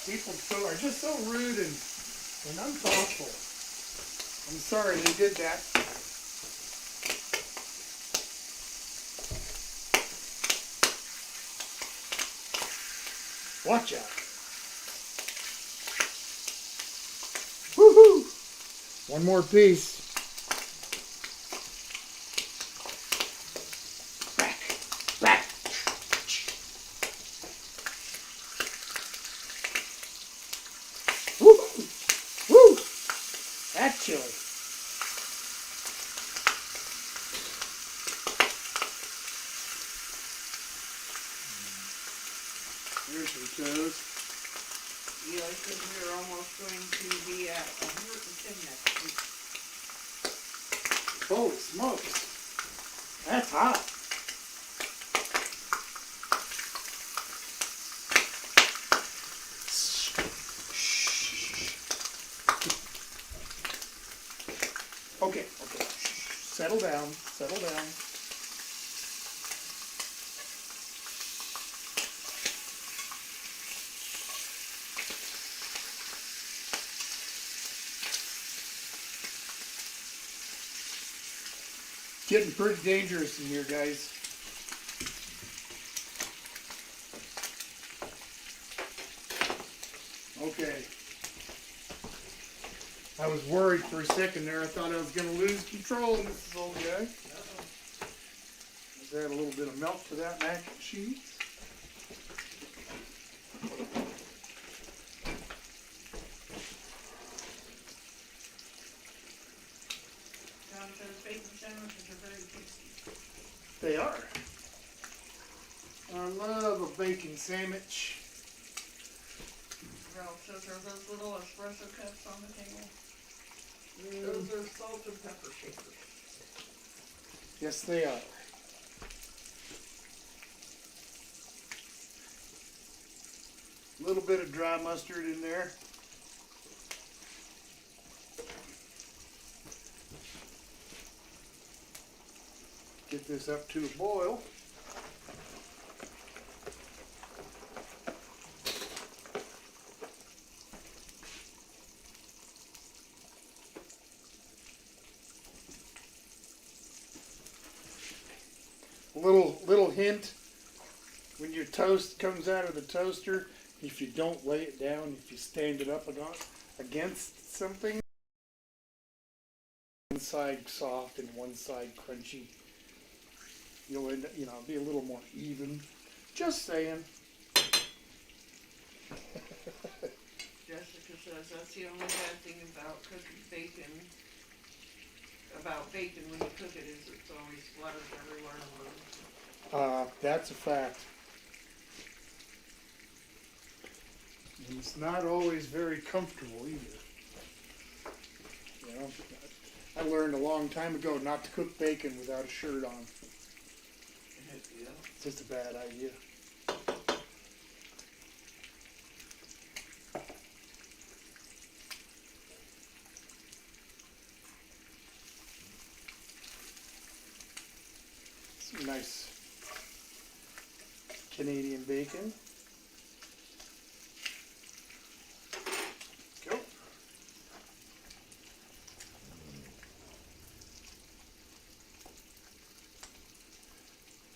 People are just so rude and unthoughtful. I'm sorry they did that. Watch out. Woohoo! One more piece. Back. Back. Woo! Woo! That's chili. There she goes. Eli said we're almost going to be at 110 next week. Holy smokes. That's hot. Okay. Settle down. Getting pretty dangerous in here, guys. Okay. I was worried for a second there. I thought I was going to lose control of this old guy. Let's add a little bit of milk to that mac and cheese. John says bacon sandwiches are very tasty. They are. I love a bacon sandwich. Ralph says, are those little espresso cups on the table? Those are salt and pepper shakers. Yes, they are. A little bit of dry mustard in there. Get this up to a boil. Little hint, when your toast comes out of the toaster, if you don't lay it down, if you stand it up against something, one side soft and one side crunchy, you'll end up, be a little more even. Just saying. Jessica says that's the only bad thing about cooking bacon. About bacon when you cook it is it's always splutters everywhere. That's a fact. And it's not always very comfortable either. I learned a long time ago not to cook bacon without a shirt on. Yeah. It's just a bad idea. Some nice Canadian bacon. Go.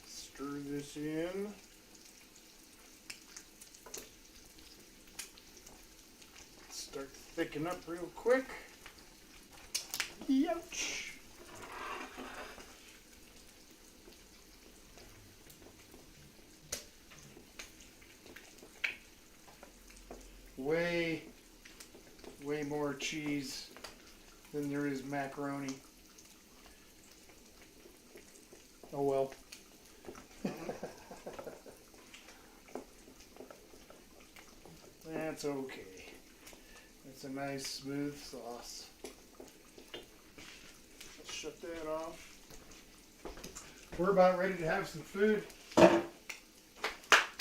Stir this in. Start to thicken up real quick. Youch. Way more cheese than there is macaroni. Oh well. That's okay. That's a nice smooth sauce. Let's shut that off. We're about ready to have some food.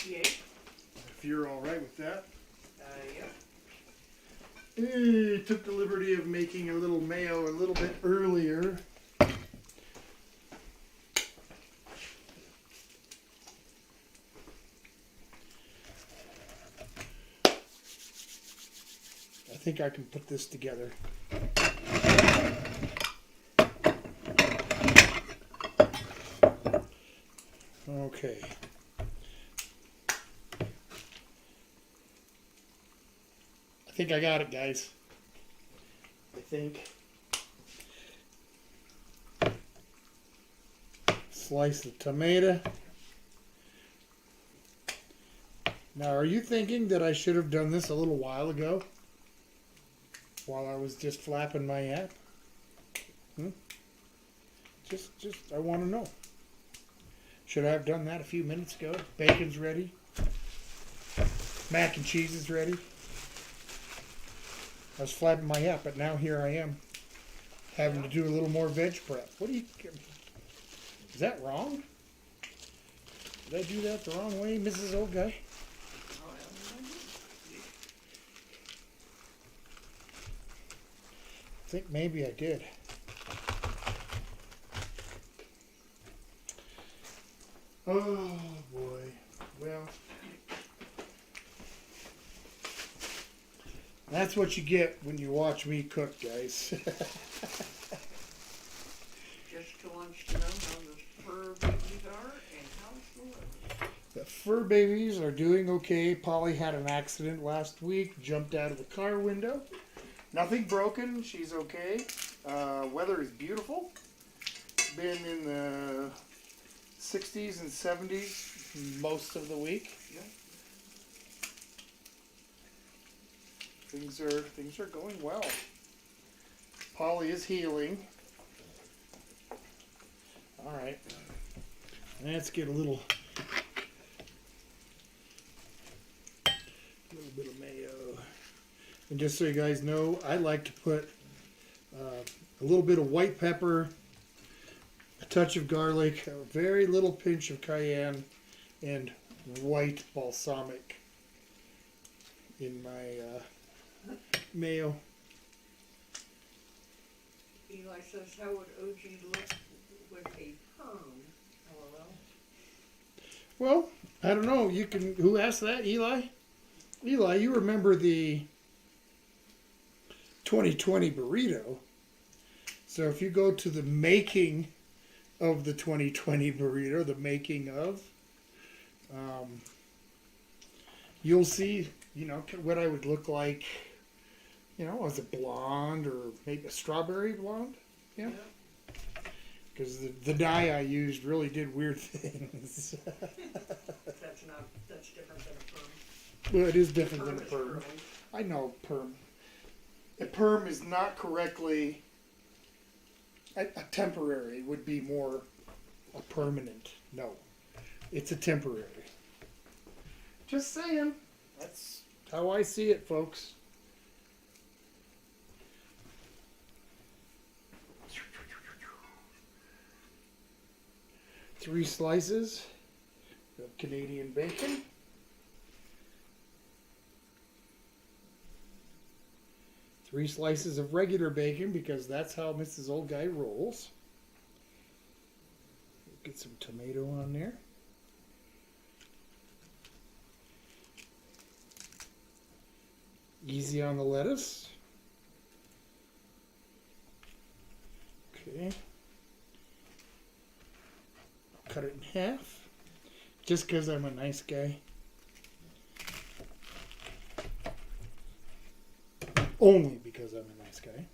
Yay. If you're all right with that. Yeah. Took the liberty of making a little mayo a little bit earlier. I think I can put this together. Okay. I think I got it, guys. I think. Slice the tomato. Now, are you thinking that I should have done this a little while ago? While I was just flapping my hat? Just, I want to know. Should I have done that a few minutes ago? Bacon's ready. Mac and cheese is ready. I was flapping my hat, but now here I am, having to do a little more veg prep. What do you? Is that wrong? Did I do that the wrong way, Mrs. Old Guy? I think maybe I did. Oh boy. Well, that's what you get when you watch me cook, guys. Just wants to know how the fur babies are and how's the weather. The fur babies are doing okay. Polly had an accident last week, jumped out of the car window. Nothing broken. She's okay. Weather is beautiful. Been in the 60s and 70s most of the week. Yeah. Things are going well. Polly is healing. All right. Let's get a little bit of mayo. And just so you guys know, I like to put a little bit of white pepper, a touch of garlic, a very little pinch of cayenne, and white balsamic in my mayo. Eli says, how would OG look with a perm? LOL. Well, I don't know. You can. Who asked that? Eli? Eli, you remember the 2020 burrito. So if you go to the making of the 2020 burrito, the making of, you'll see, what I would look like, as a blonde or maybe a strawberry blonde. Yeah. Because the dye I used really did weird things. That's different than a perm. Well, it is different than a is perm. curly. I know perm. A perm is not correctly. A temporary would be more a permanent. No, it's a temporary. Just saying. That's how I see it, folks. 3 slices of Canadian bacon. 3 slices of regular bacon because that's how Mrs. Old Guy rolls. Get some tomato on there. Easy on the lettuce. Okay. Cut it in half. Just because I'm a nice guy. Only because I'm a nice guy.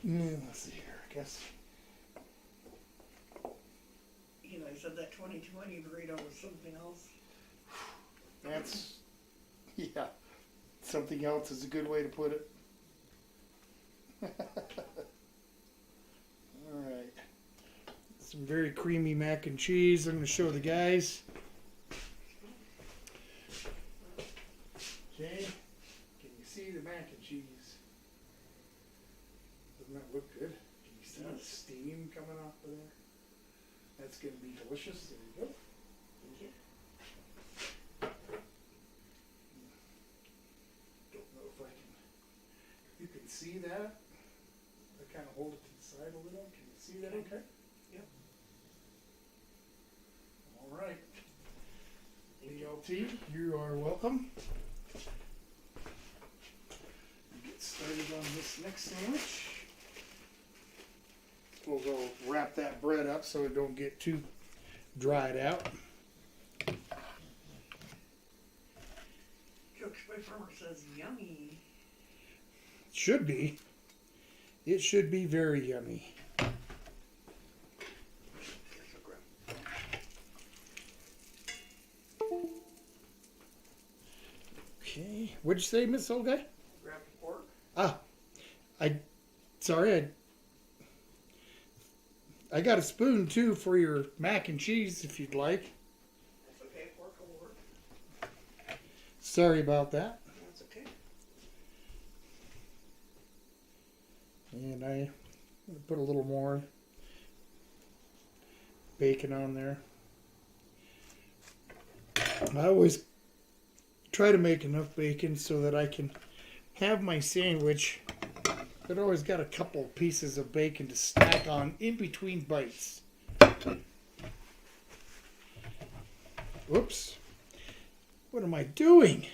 Let's see here, I guess. You know, I said that 2020 burrito was something else. That's, yeah, something else is a good way to put it. Alright. Some very creamy mac and cheese. I'm going to show the guys. Okay, can you see the mac and cheese? Doesn't that look good? Can you see the steam coming off of there? That's going to be delicious. There you go. Thank you. Don't know if I can. You can see that? I kind of hold it to the side a little. Can you see that okay? Yep. All right. B.L.T, you are welcome. Get started on this next sandwich. We'll go wrap that bread up so it don't get too dried out. Cooked by Farmer says yummy. Should be. It should be very yummy. Okay. What'd you say, Miss Old Guy? Grab the pork. Ah. Sorry, I got a spoon too for your mac and cheese if you'd like. That's okay, pork will work. Sorry about that. That's okay. And I put a little more bacon on there. I always try to make enough bacon so that I can have my sandwich. I've always got a couple pieces of bacon to snack on in between bites. Whoops. What am I doing?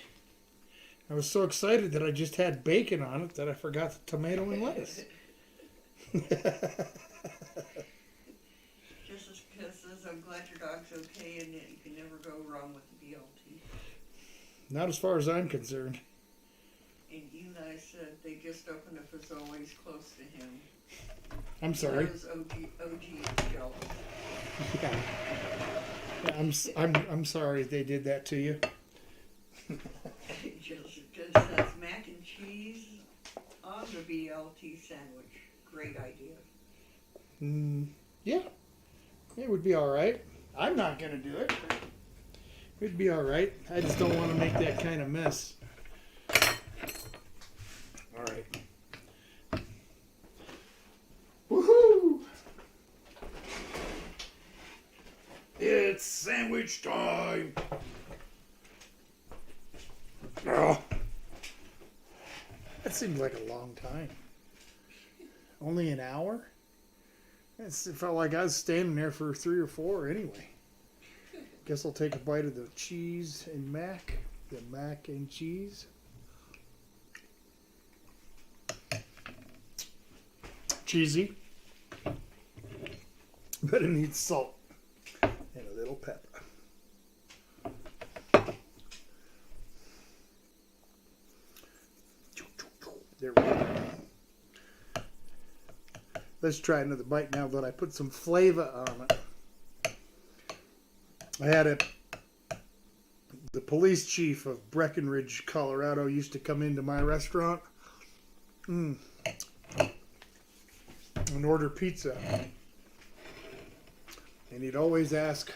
I was so excited that I just had bacon on it that I forgot the tomato and lettuce. Just as kisses, I'm glad your dog's okay and you can never go wrong with the B.L.T. Not as far as I'm concerned. And Eli said they just opened a Fazoli's close to him. I'm sorry. Those OG shells. Yeah. I'm sorry they did that to you. It just says mac and cheese on the B.L.T. sandwich. Great idea. Yeah. It would be all right. I'm not going to do it. It'd be all right. I just don't want to make that kind of mess. All right. Woohoo! It's sandwich time. Oh, that seemed like a long time. Only an hour? It felt like I was standing there for 3 or 4 anyway. Guess I'll take a bite of the cheese and mac. The mac and cheese. Cheesy. But it needs salt and a little pepper. There we go. Let's try another bite now that I put some flavor on it. I had the police chief of Breckenridge, Colorado used to come into my restaurant and order pizza. And he'd always ask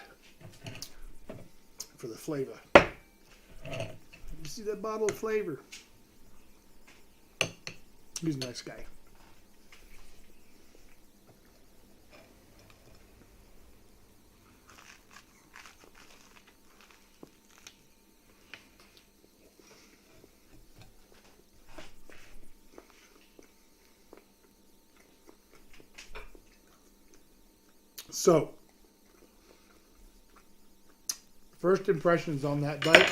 for the flavor. You see that bottle of flavor? He's a nice guy. So, first impressions on that bite.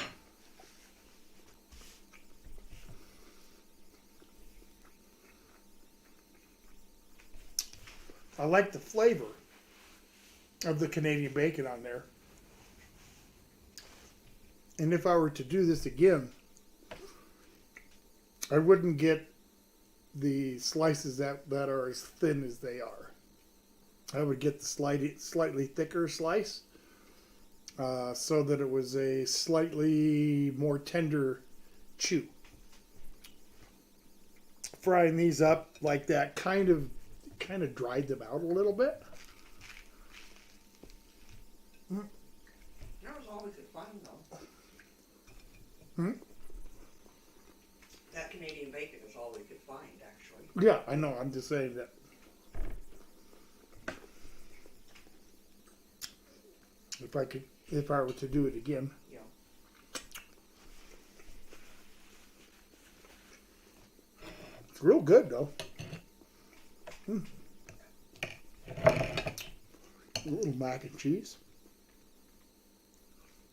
I like the flavor of the Canadian bacon on there. And if I were to do this again, I wouldn't get the slices that are as thin as they are. I would get the slightly thicker slice so that it was a slightly more tender chew. Frying these up like that kind of dried them out a little bit. That was all we could find, though. Hmm? That Canadian bacon is all we could find, actually. Yeah, I know. I'm just saying that. If I were to do it again. Yeah. It's real good, though. A little mac and cheese.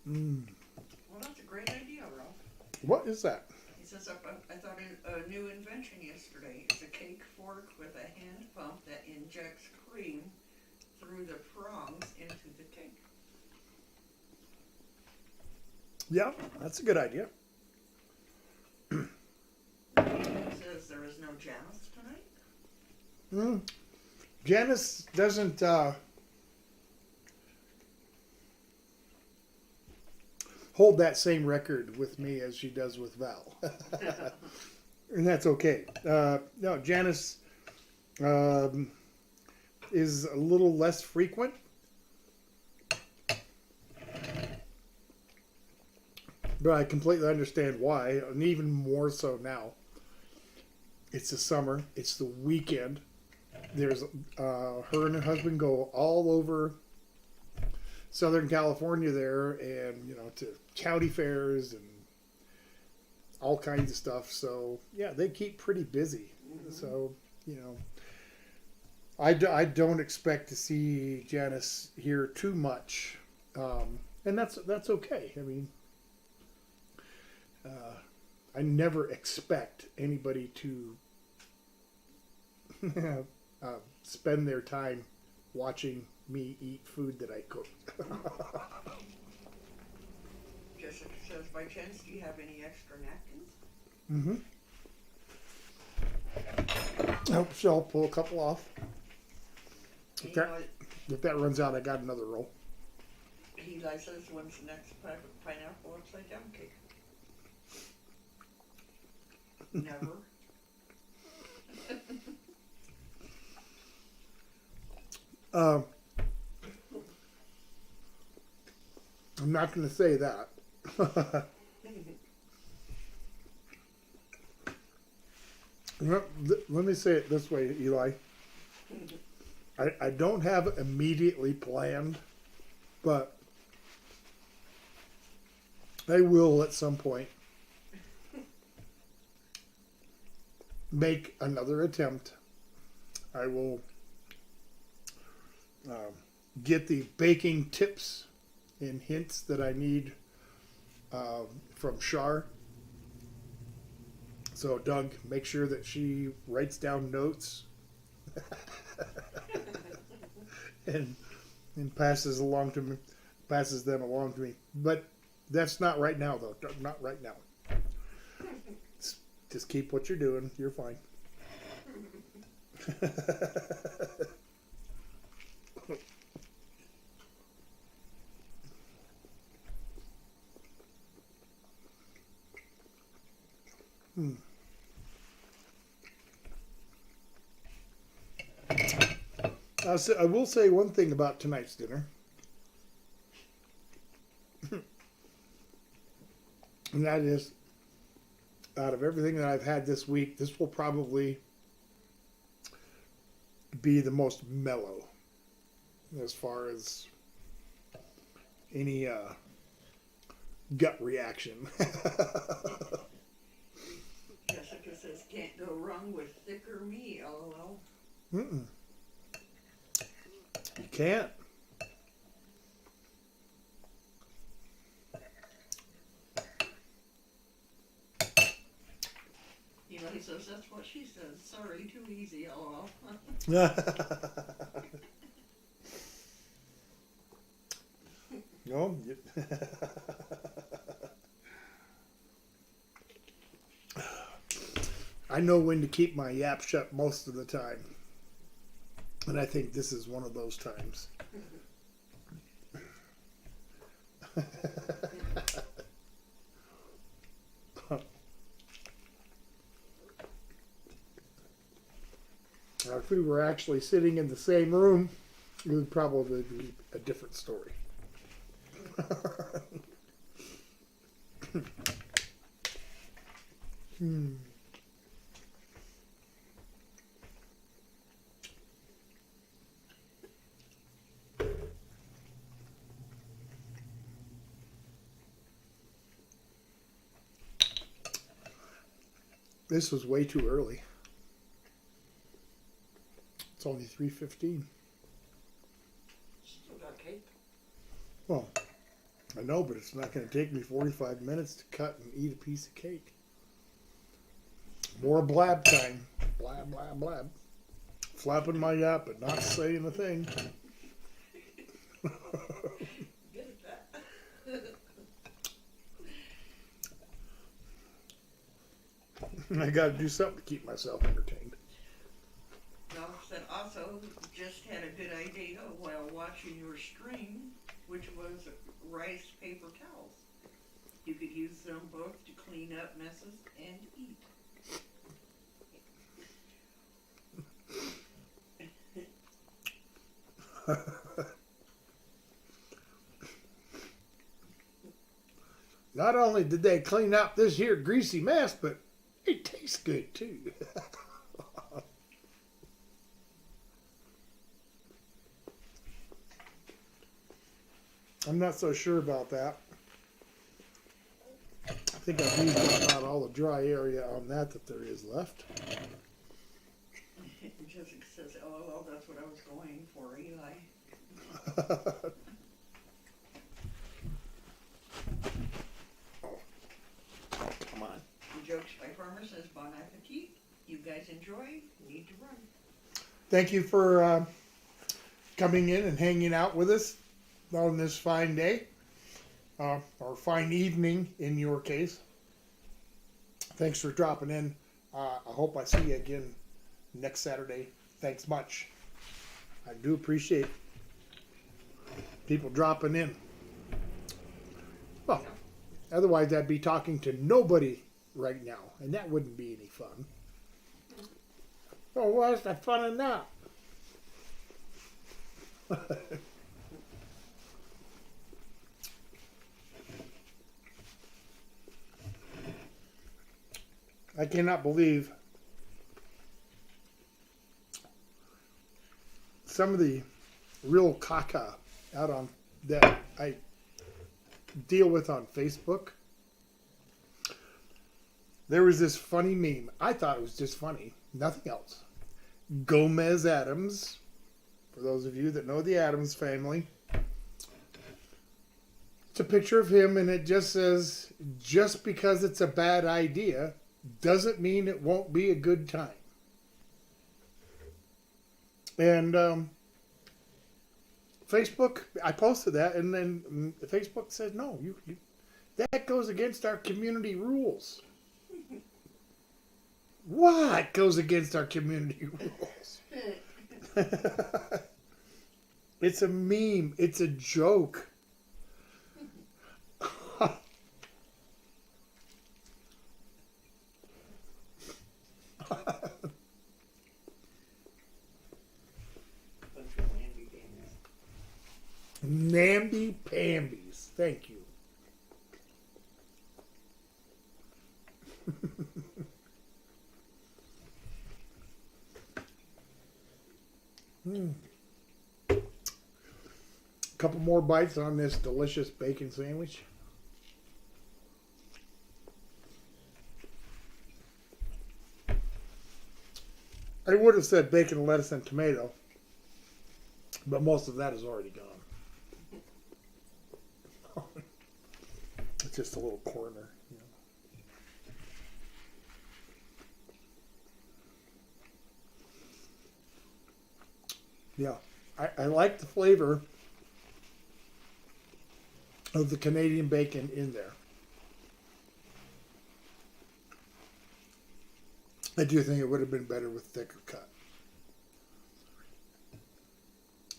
Well, that's a great idea, Ralph. What is that? He says, I thought a new invention yesterday. It's a cake fork with a hand pump that injects cream through the prongs into the cake. Yeah, that's a good idea. It says there is no Janice tonight. Janice doesn't hold that same record with me as she does with Val. And that's okay. No, Janice is a little less frequent. But I completely understand why, and even more so now. It's the summer. It's the weekend. There's her and her husband go all over Southern California there, and to county fairs and all kinds of stuff. So yeah, they keep pretty busy. Mm-hmm. So I don't expect to see Janice here too much, and that's okay. I mean. I never expect anybody to spend their time watching me eat food that I cook. Jessica says, by chance, do you have any extra napkins? Oh, so I'll pull a couple off. If that runs out, I got another roll. Eli says, when's the next pineapple upside down cake? Never. I'm not going to say that. Let me say it this way, Eli. I don't have it immediately planned, but I will at some point make another attempt. I will get the baking tips and hints that I need from Shar. So Doug, make sure that she writes down notes and passes them along to me. But that's not right now, though. Not right now. Just keep what you're doing. You're fine. I will say one thing about tonight's dinner. And that is, out of everything that I've had this week, this will probably be the most mellow as far as any gut reaction. Jessica says, can't go wrong with thicker me, LOL. You can't. You know, he says, that's what she says. Sorry, too easy, lol. No. I know when to keep my yap shut most of the time. And I think this is one of those times. Now, if we were actually sitting in the same room, it would probably be a different story. This was way too early. It's only 3:15. Still got cake. Well, I know, but it's not going to take me 45 minutes to cut and eat a piece of cake. More blab time. Blab, blab, blab. Flapping my yap but not saying a thing. Good at that. I got to do something to keep myself entertained. Doc said also just had a good idea while watching your stream, which was rice paper towels. You could use them both to clean up messes and eat. Not only did they clean up this here greasy mess, but it tastes good too. I'm not so sure about that. I think I've used up about all the dry area on that there is left. Jessica says, oh, well, that's what I was going for, Eli. Come on. Jokes by Farmer says, bon appetit. You guys enjoy? Need to run. Thank you for coming in and hanging out with us on this fine day, or fine evening in your case. Thanks for dropping in. I hope I see you again next Saturday. Thanks much. I do appreciate people dropping in. Well, otherwise I'd be talking to nobody right now, and that wouldn't be any fun. Oh, what's the fun in that? I cannot believe some of the real caca out on that I deal with on Facebook. There was this funny meme. I thought it was just funny, nothing else. Gomez Adams, for those of you that know the Adams family. It's a picture of him, and it just says, just because it's a bad idea doesn't mean it won't be a good time. And Facebook, I posted that, and then Facebook said, no, you that goes against our community rules. What goes against our community rules? It's a meme. It's a joke. Namby-pambies. Thank you. Couple more bites on this delicious bacon sandwich. I would have said bacon, lettuce, and tomato, But most of that is already gone. It's just a little corner, you know. Yeah, I like the flavor of the Canadian bacon in there. I do think it would have been better with thicker cut.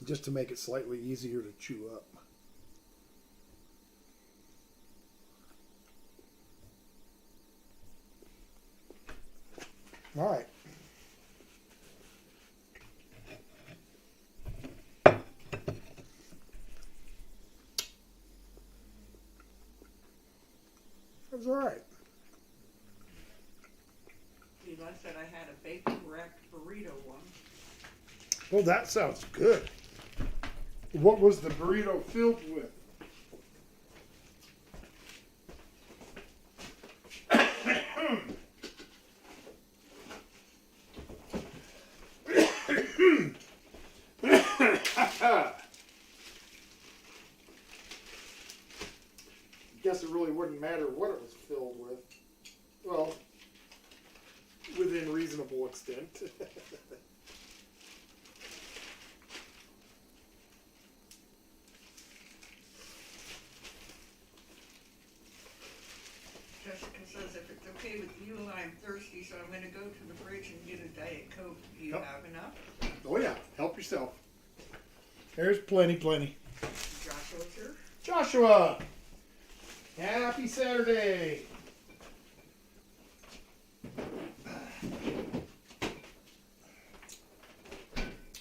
Just to make it slightly easier to chew up. All right. That was all right. Eli said I had a bacon wrapped burrito one. Well, that sounds good. What was the burrito filled with? Guess it really wouldn't matter what it was filled with. Well, within reasonable extent. Jessica says if it's okay with you, I'm thirsty, so I'm going to go to the fridge and get a Diet Coke. Do you Yep. have enough? Oh yeah, help yourself. There's plenty. Joshua's here. Joshua! Happy Saturday!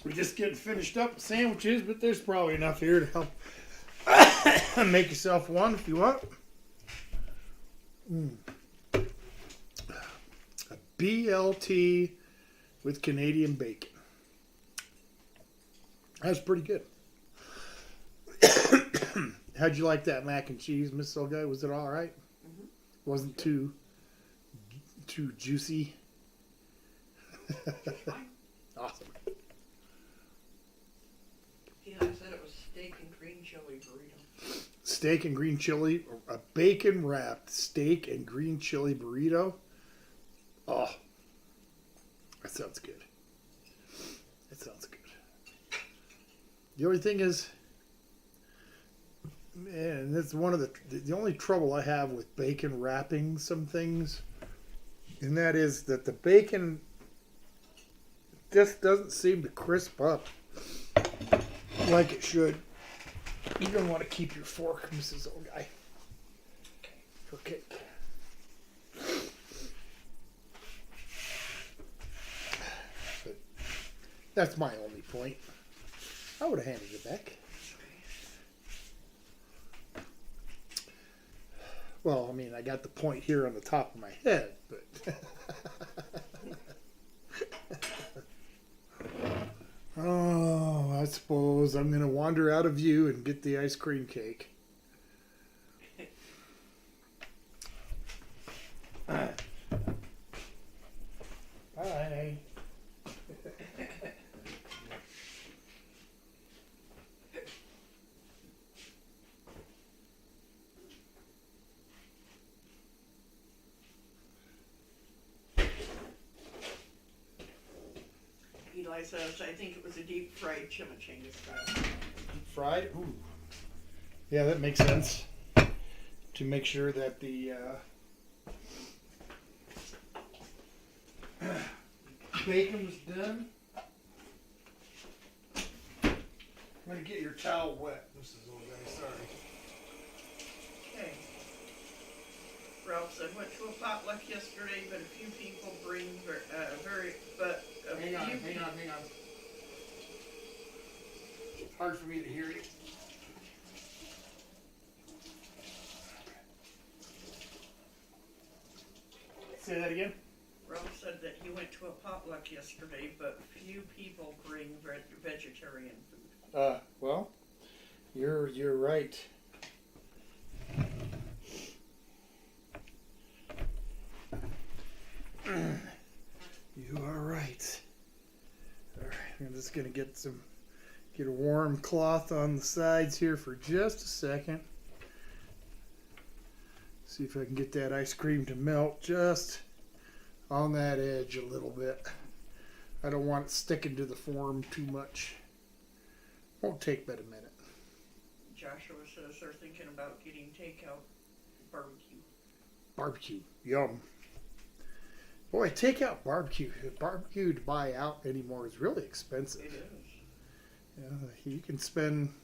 We're just getting finished up with sandwiches, but there's probably enough here to help make yourself one if you want. A B.L.T. with Canadian bacon. That's pretty good. How'd you like that mac and cheese, Miss Olga? Was it all right? Mm-hmm. Wasn't too juicy? Fine. Awesome. Eli said it was steak and green chili burrito. Steak and green chili, a bacon wrapped steak and green chili burrito. Oh, that sounds good. That sounds good. The only thing is, man, that's one of the only trouble I have with bacon wrapping some things, and that is that the bacon just doesn't seem to crisp up like it should. You're going to want to keep your fork, Mrs. Old Guy, for cake. But that's my only point. I would have handed it back. Well, I mean, I got the point here on the top of my head, but... Oh, I suppose I'm going to wander out of view and get the ice cream cake. Bye. Eli says, I think it was a deep fried chimichanga style. Deep fried? Ooh. Yeah, that makes sense. To make sure that the bacon was done. I'm going to get your towel wet, Mrs. Old Guy. Sorry. Okay. Ralph said, went to a potluck yesterday, but a few people bring Hang on. It's hard for me to hear you. Say that again? Ralph said that he went to a potluck yesterday, but few people bring vegetarian food. Well, you're right. You are right. All right, I'm just gonna get Get a warm cloth on the sides here for just a second. See if I can get that ice cream to melt just on that edge a little bit. I don't want it sticking to the form too much. Won't take but a minute. Joshua says they're thinking about getting takeout barbecue. Barbecue, yum. Boy, takeout barbecue. Barbecue to buy out anymore is really expensive. It is. Yeah, you can spend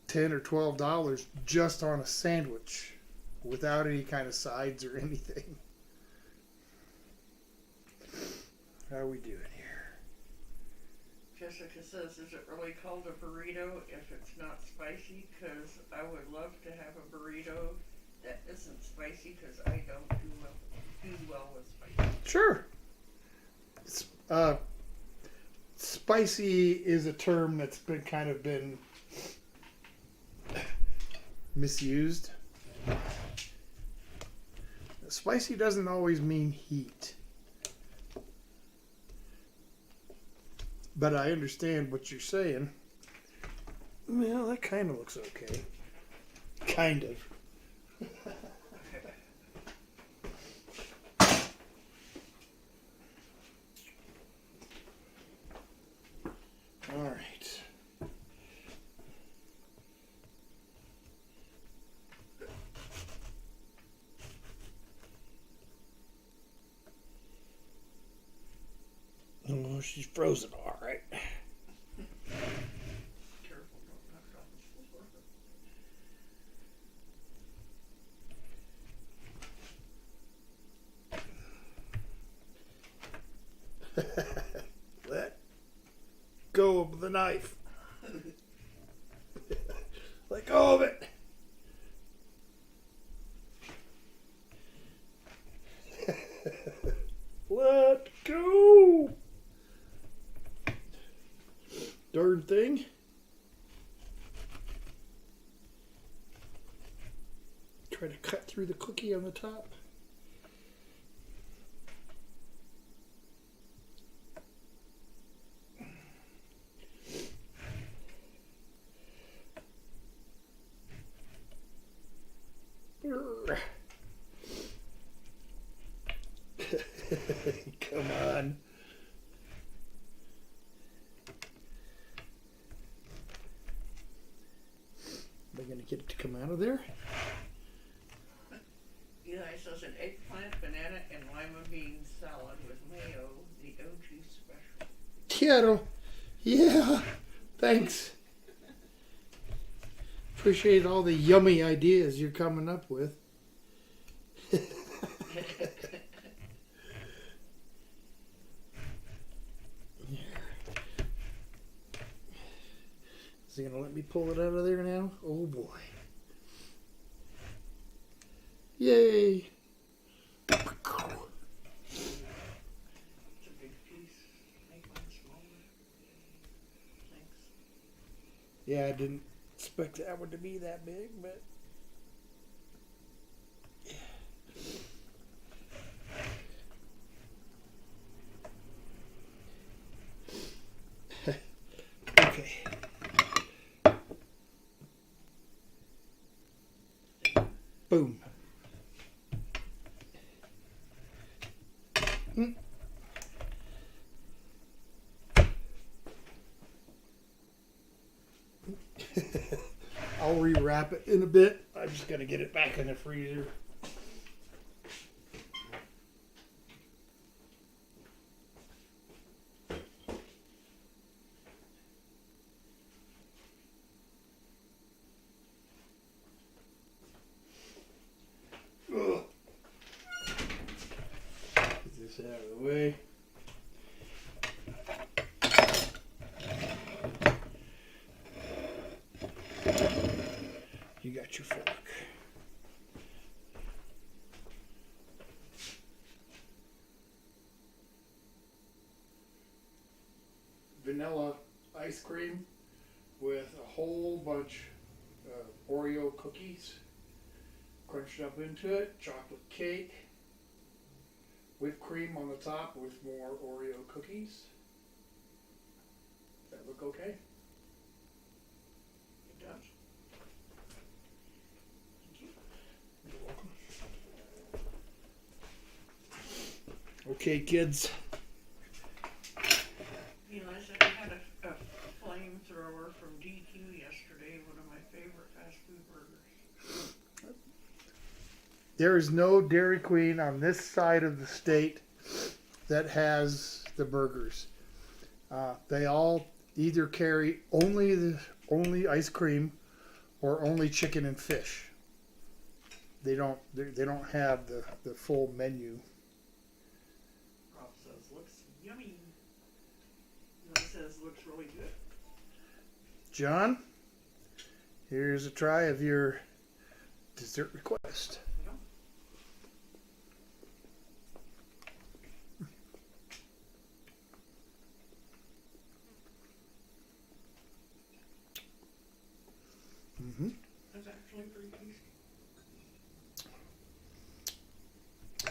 $10 or $12 just on a sandwich without any kind of sides or anything. How we doing here? Jessica says, is it really called a burrito if it's not spicy? Because I would love to have a burrito that isn't spicy because I don't do well with spicy. Sure. Spicy is a term that's been misused. Spicy doesn't always mean heat. But I understand what you're saying. Well, that kind of looks okay. Kind of. All right. Oh, she's frozen all right. Careful, don't knock it off the floor. Let go of the knife. Let go of it. Let go. Darn thing. Try to cut through the cookie on the top. Come on. Am I going to get it to come out of there? Eli says an eggplant, banana, and lima bean salad with mayo, the OG special. Quiero. Yeah. Thanks. Appreciate all the yummy ideas you're coming up with. Is he going to let me pull it out of there now? Oh boy. Yay. It's a big piece. Make mine smaller. Thanks. Yeah, I didn't expect that one to be that big, but okay. Boom. I'll rewrap it in a bit. I'm just gonna get it back in the freezer. Ugh. Get this out of the way. You got your fork. Vanilla ice cream with a whole bunch of Oreo cookies crunched up into it, chocolate cake, whipped cream on the top with more Oreo cookies. Does that look okay? Okay, kids. You know, I said I had a flamethrower from DQ yesterday, one of my favorite fast food burgers. There is no Dairy Queen on this side of the state that has the burgers. They all either carry only ice cream or only chicken and fish. They don't have the full menu. Rob says looks yummy. He says looks really good. John, here's a try of your dessert request. Mm-hmm. That's actually pretty tasty.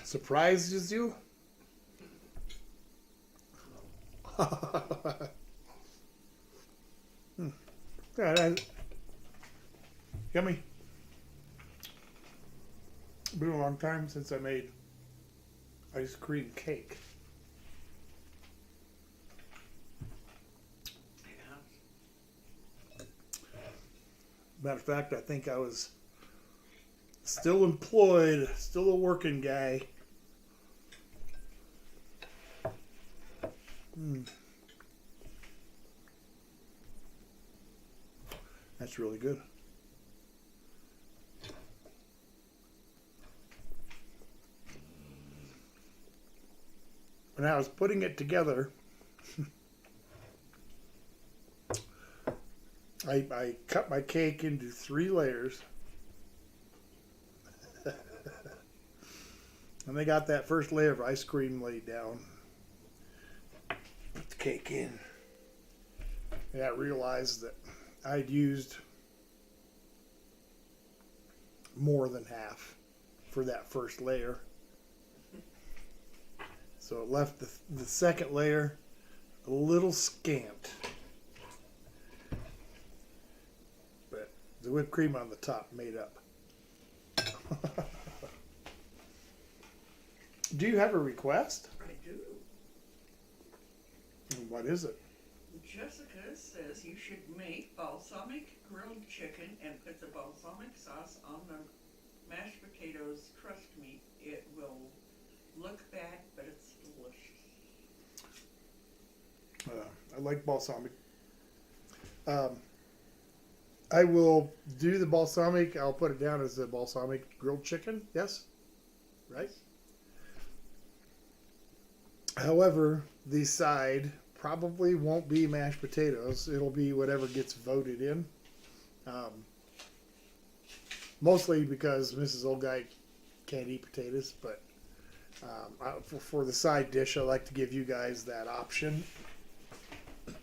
Surprises you? Yeah, yummy. Been a long time since I made ice cream cake. Yeah. Matter of fact, I think I was still employed, still a working guy. That's really good. When I was putting it together, I cut my cake into 3 layers. And I got that first layer of ice cream laid down. Put the cake in. And I realized that I'd used more than half for that first layer. So it left the second layer a little scant. But the whipped cream on the top made up. Do you have a request? I do. What is it? Jessica says you should make balsamic grilled chicken and put the balsamic sauce on the mashed potatoes crust meat. It will look bad, but it's delicious. I like balsamic. I will do the balsamic. I'll put it down as the balsamic grilled chicken. Yes? Right? However, the side probably won't be mashed potatoes. It'll be whatever gets voted in. Mostly because Mrs. Old Guy can't eat potatoes, but for the side dish, I like to give you guys that option. All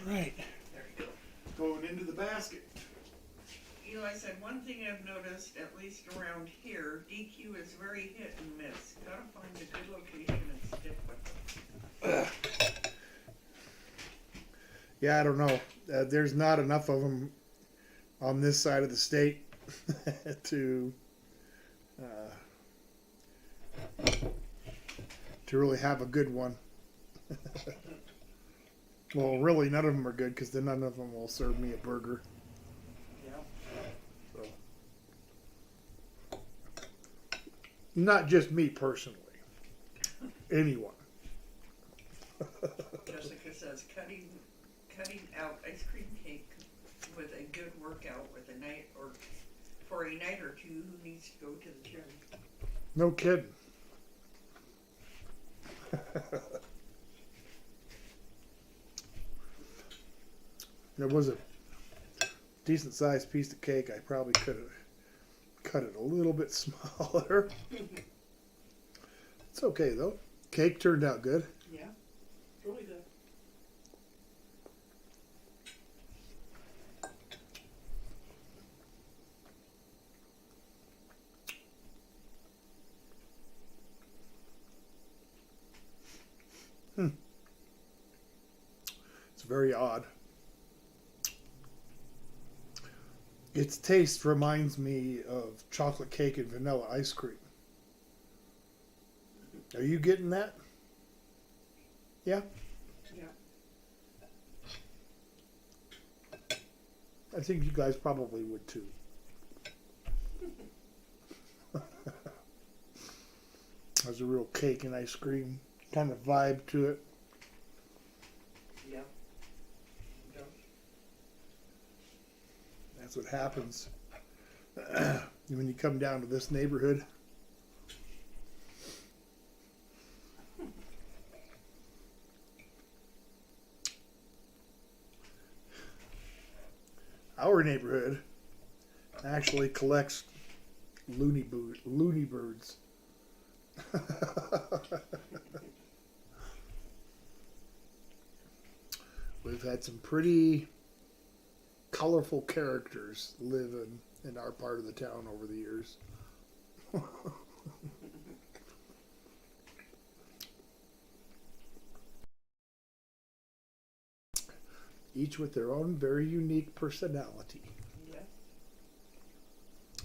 right. There you go. Going into the basket. You know, I said one thing I've noticed, at least around here, DQ is very hit and miss. Gotta find a good location and stick with it. Yeah, I don't know. There's not enough of them on this side of the state to really have a good one. Well, really, none of them are good because then none of them will serve me a burger. Yeah. So. Not just me personally. Anyone. Jessica says cutting out ice cream cake with a good workout with a night or for a night or two who needs to go to the gym. No kidding. There was a decent sized piece of cake. I probably could have cut it a little bit smaller. It's okay though. Cake turned out good. Yeah, really good. It's very odd. Its taste reminds me of chocolate cake and vanilla ice cream. Are you getting that? Yeah. I think you guys probably would too. There's a real cake and ice cream kind of vibe to it. Yeah. That's what happens when you come down to this neighborhood. Our neighborhood actually collects loony birds. We've had some pretty colorful characters live in our part of the town over the years. Each with their own very unique personality. Yeah.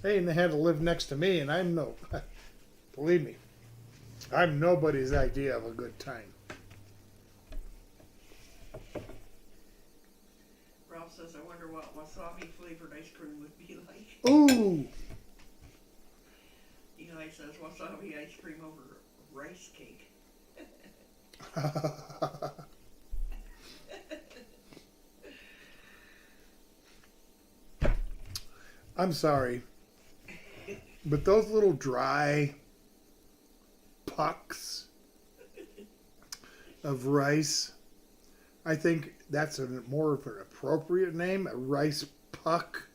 Hey, and they had to live next to me, and I'm no, believe me, I'm nobody's idea of a good time. Ralph says, I wonder what wasabi flavored ice cream would be like. Ooh! Eli says, wasabi ice cream over rice cake. I'm sorry, but those little dry pucks of rice, I think that's more of an appropriate name, a rice puck.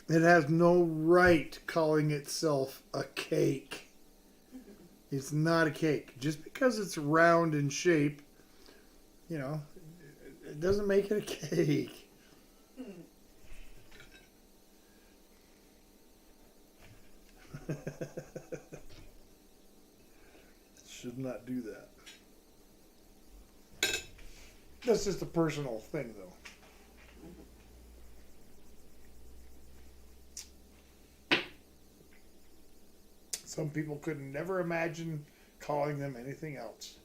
It has no right calling itself a cake. It's not a cake. Just because it's round in shape, you know, it doesn't make it a cake. Should not do that. That's just a personal thing, though. Some people could never imagine calling them anything else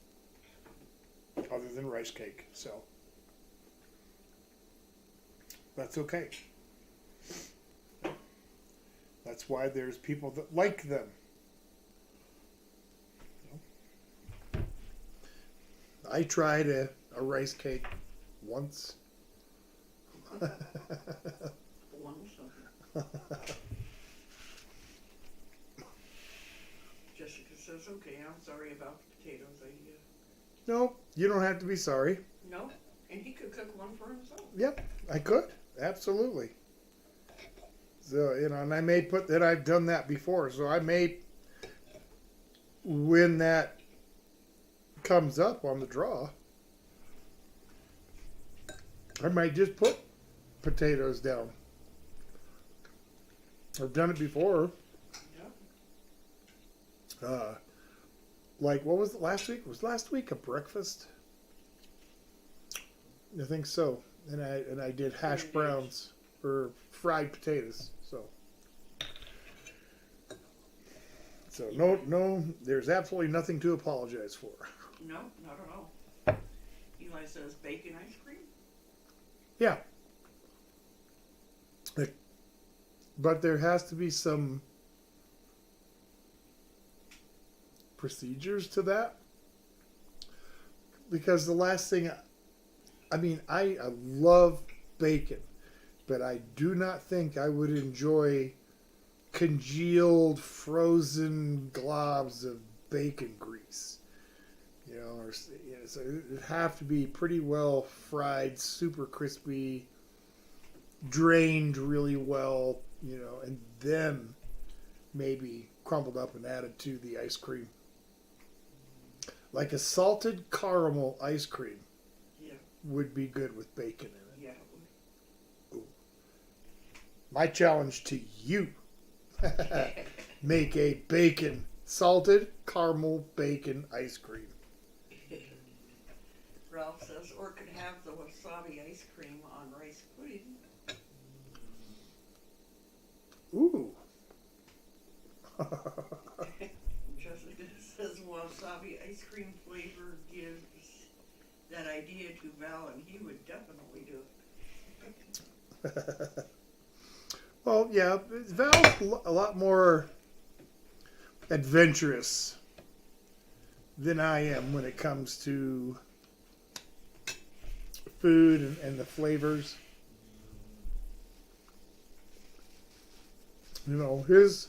other than rice cake. So that's okay. That's why there's people that like them. I tried a rice cake once. Jessica says, okay, I'm sorry about the potatoes. No, you don't have to be sorry. No, and he could cook one for himself. Yep, I could. Absolutely. So, you know, and I may put that I've done that before. So I may, when that comes up on the draw, I might just put potatoes down. I've done it before. Yeah. Like, what was it last week? Was last week a breakfast? I think so. And I did hash browns or fried potatoes. So no, there's absolutely nothing to apologize for. No, not at all. Eli says bacon ice cream. Yeah. But there has to be some procedures to that. Because the last thing, I love bacon, but I do not think I would enjoy congealed, frozen globs of bacon grease. You know, so it would have to be pretty well fried, super crispy, drained really well, you know, and then maybe crumbled up and added to the ice cream. Like a salted caramel ice cream would be good with bacon in it. Yeah, it would. Ooh. My challenge to you, make a salted caramel bacon ice cream. Ralph says, or could have the wasabi ice cream on rice pudding. Ooh. Jessica Well, yeah, Val's a lot more adventurous than I am when it comes to food and the flavors. You know, his,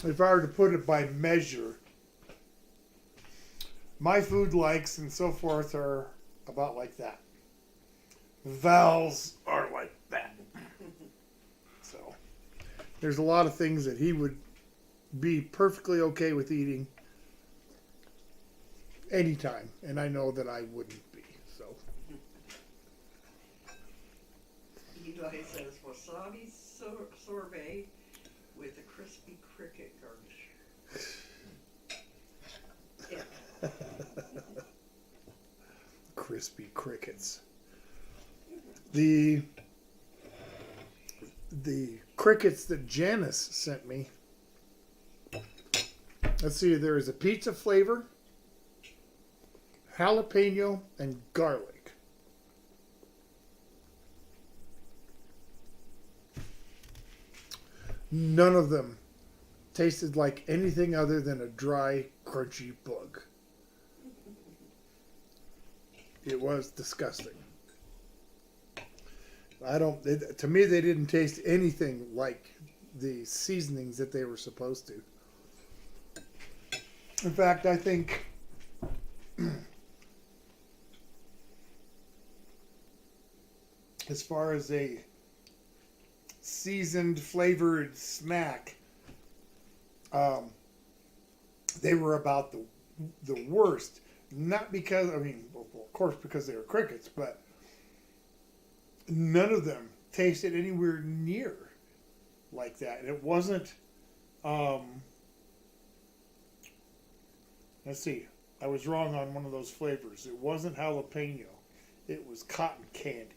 if I were to put it by measure, my food likes and so forth are about like that. Val's are like that. So, there's a lot of things that he would be perfectly okay with eating anytime, and I know that I wouldn't be. So, Eli says wasabi sorbet with a crispy cricket garnish. Yeah. crispy crickets. The crickets that Janice sent me. Let's see, there is a pizza flavor, jalapeno, and garlic. None of them tasted like anything other than a dry, crunchy bug. It was disgusting. To me, they didn't taste anything like the seasonings that they were supposed to. In fact, I think as far as a seasoned, flavored snack, they were about the worst. Not because, I mean, well, of course, because they were crickets, but none of them tasted anywhere near like that. And it wasn't, let's see, I was wrong on one of those flavors. It wasn't jalapeno. It was cotton candy.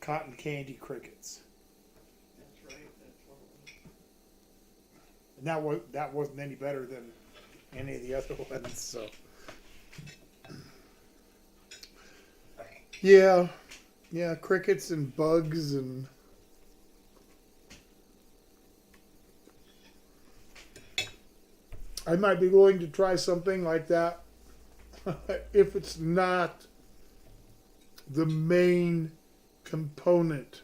Cotton candy crickets. That's right, that's what it was. And that wasn't any better than any of the other ones, so. Yeah, crickets and bugs and I might be willing to try something like that if it's not the main component.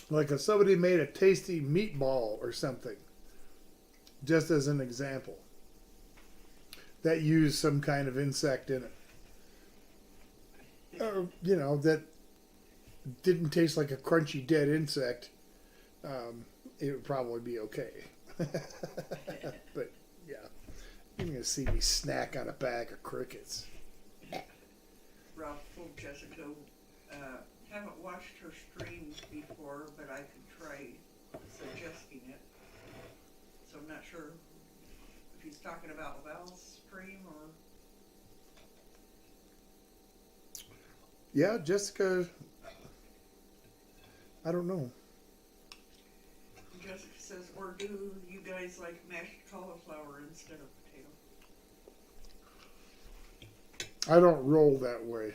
Like if somebody made a tasty meatball or something, just as an example, that used some kind of insect in it. You know, that didn't taste like a crunchy dead insect, it would probably be okay. But yeah, you're going to see me snack on a bag of crickets. Ralph told Jessica, haven't watched her stream before, but I could try suggesting it. So I'm not sure if he's talking about Val's stream or... Yeah, Jessica, I don't know. Jessica says, or do you guys like mashed cauliflower instead of potato? I don't roll that way.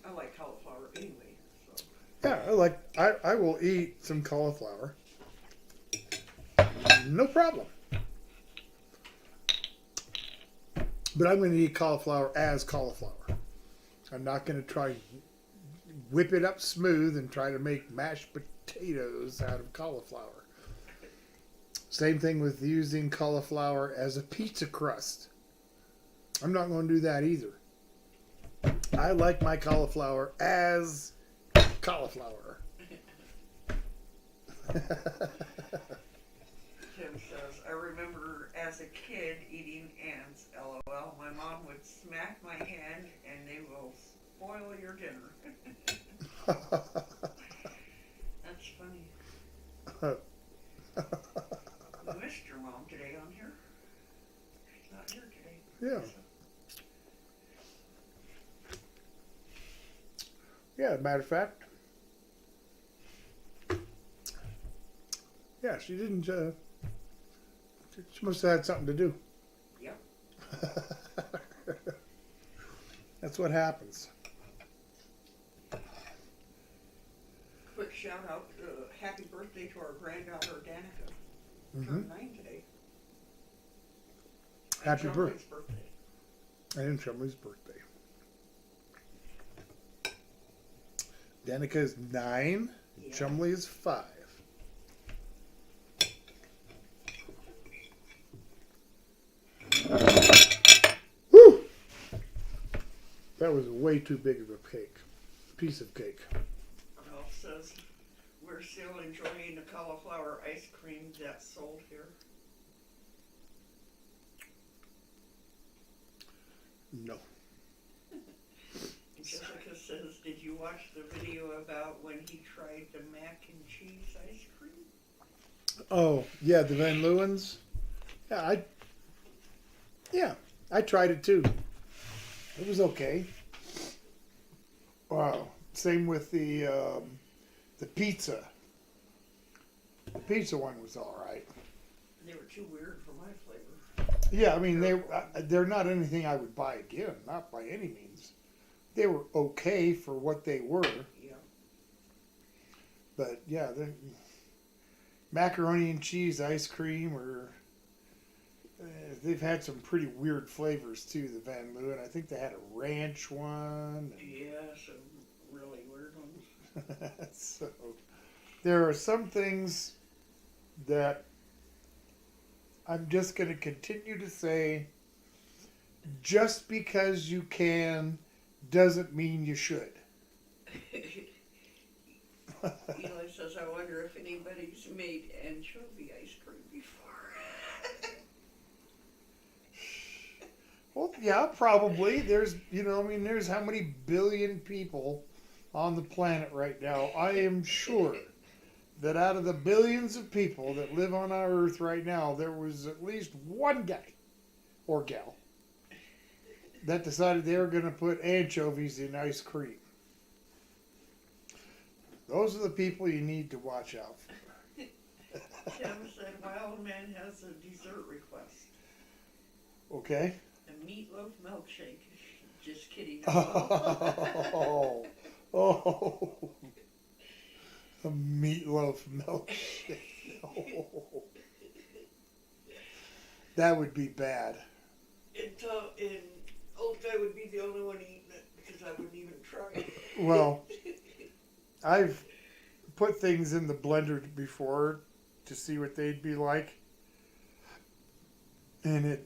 I like cauliflower anyway, so. Yeah, I will eat some cauliflower. No problem. But I'm going to eat cauliflower as cauliflower. I'm not going to try whip it up smooth and try to make mashed potatoes out of cauliflower. Same thing with using cauliflower as a pizza crust. I'm not going to do that either. I like my cauliflower as cauliflower. Tim says, I remember as a kid eating ants, LOL. My mom would smack my hand and they will spoil your dinner. That's funny. We missed your mom today on here. She's not here today. Yeah. Yeah, matter of fact. Yeah, she didn't She must have had something to do. Yep. That's what happens. Quick shout out, happy birthday to our granddaughter Danica. Mm-hmm. Turned 9 today. Happy Chumley's birthday. And Chumley's birthday. Danica is 9. Yeah. Chumley is 5. Woo! That was way too big of a piece of cake. Ralph says we're still enjoying the cauliflower ice cream that's sold here. No. Jessica says, did you watch the video about when he tried the mac and cheese ice cream? Oh, yeah, the Van Leeuwen's. I tried it too. It was okay. Wow. Same with the pizza. The pizza one was all right. They were too weird for my flavor. Yeah, I mean they're not anything I would buy again, not by any means. They were okay for what they were. Yeah. But yeah, the macaroni and cheese ice cream, or they've had some pretty weird flavors too. The Van Leeuwen, I think they had a ranch one. Yeah, some really weird ones. So there are some things that I'm just going to continue to say, just because you can doesn't mean you should. Eli says, I wonder if anybody's made anchovy ice cream before. Well, yeah, probably. There's how many billion people on the planet right now. I am sure that out of the billions of people that live on our earth right now, there was at least one guy or gal that decided they were going to put anchovies in ice cream. Those are the people you need to watch out for. Tim said, Wild Man has a dessert request. Okay. A meatloaf milkshake. Just kidding. Oh. A meatloaf milkshake. Oh. That would be bad. And old guy would be the only one eating it because I wouldn't even try it. Well, I've put things in the blender before to see what they'd be like. And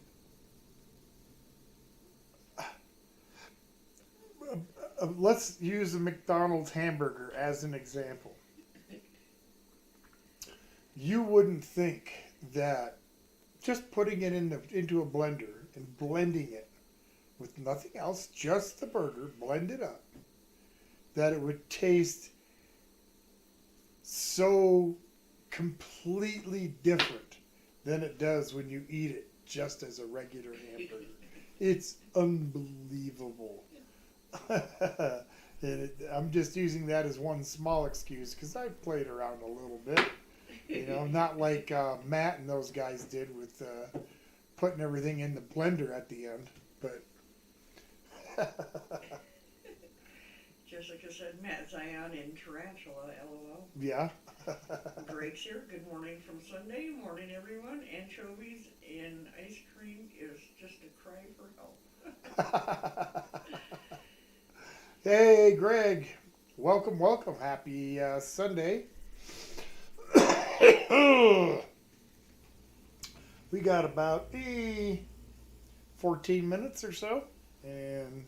let's use a McDonald's hamburger as an example. You wouldn't think that just putting it into a blender and blending it with nothing else, just the burger, blend it up, that it would taste so completely different than it does when you eat it just as a regular hamburger. It's unbelievable. I'm just using that as one small excuse because I played around a little bit. Not like Matt and those guys did with putting everything in the blender at the end. But Jessica said, Matt Zion in Tarantula, LOL. Yeah. Greg's here. Good morning from Sunday. Morning, everyone. Anchovies in ice cream is just a cry for help. Hey, Greg. Welcome. Happy Sunday. We got about 14 minutes or so, and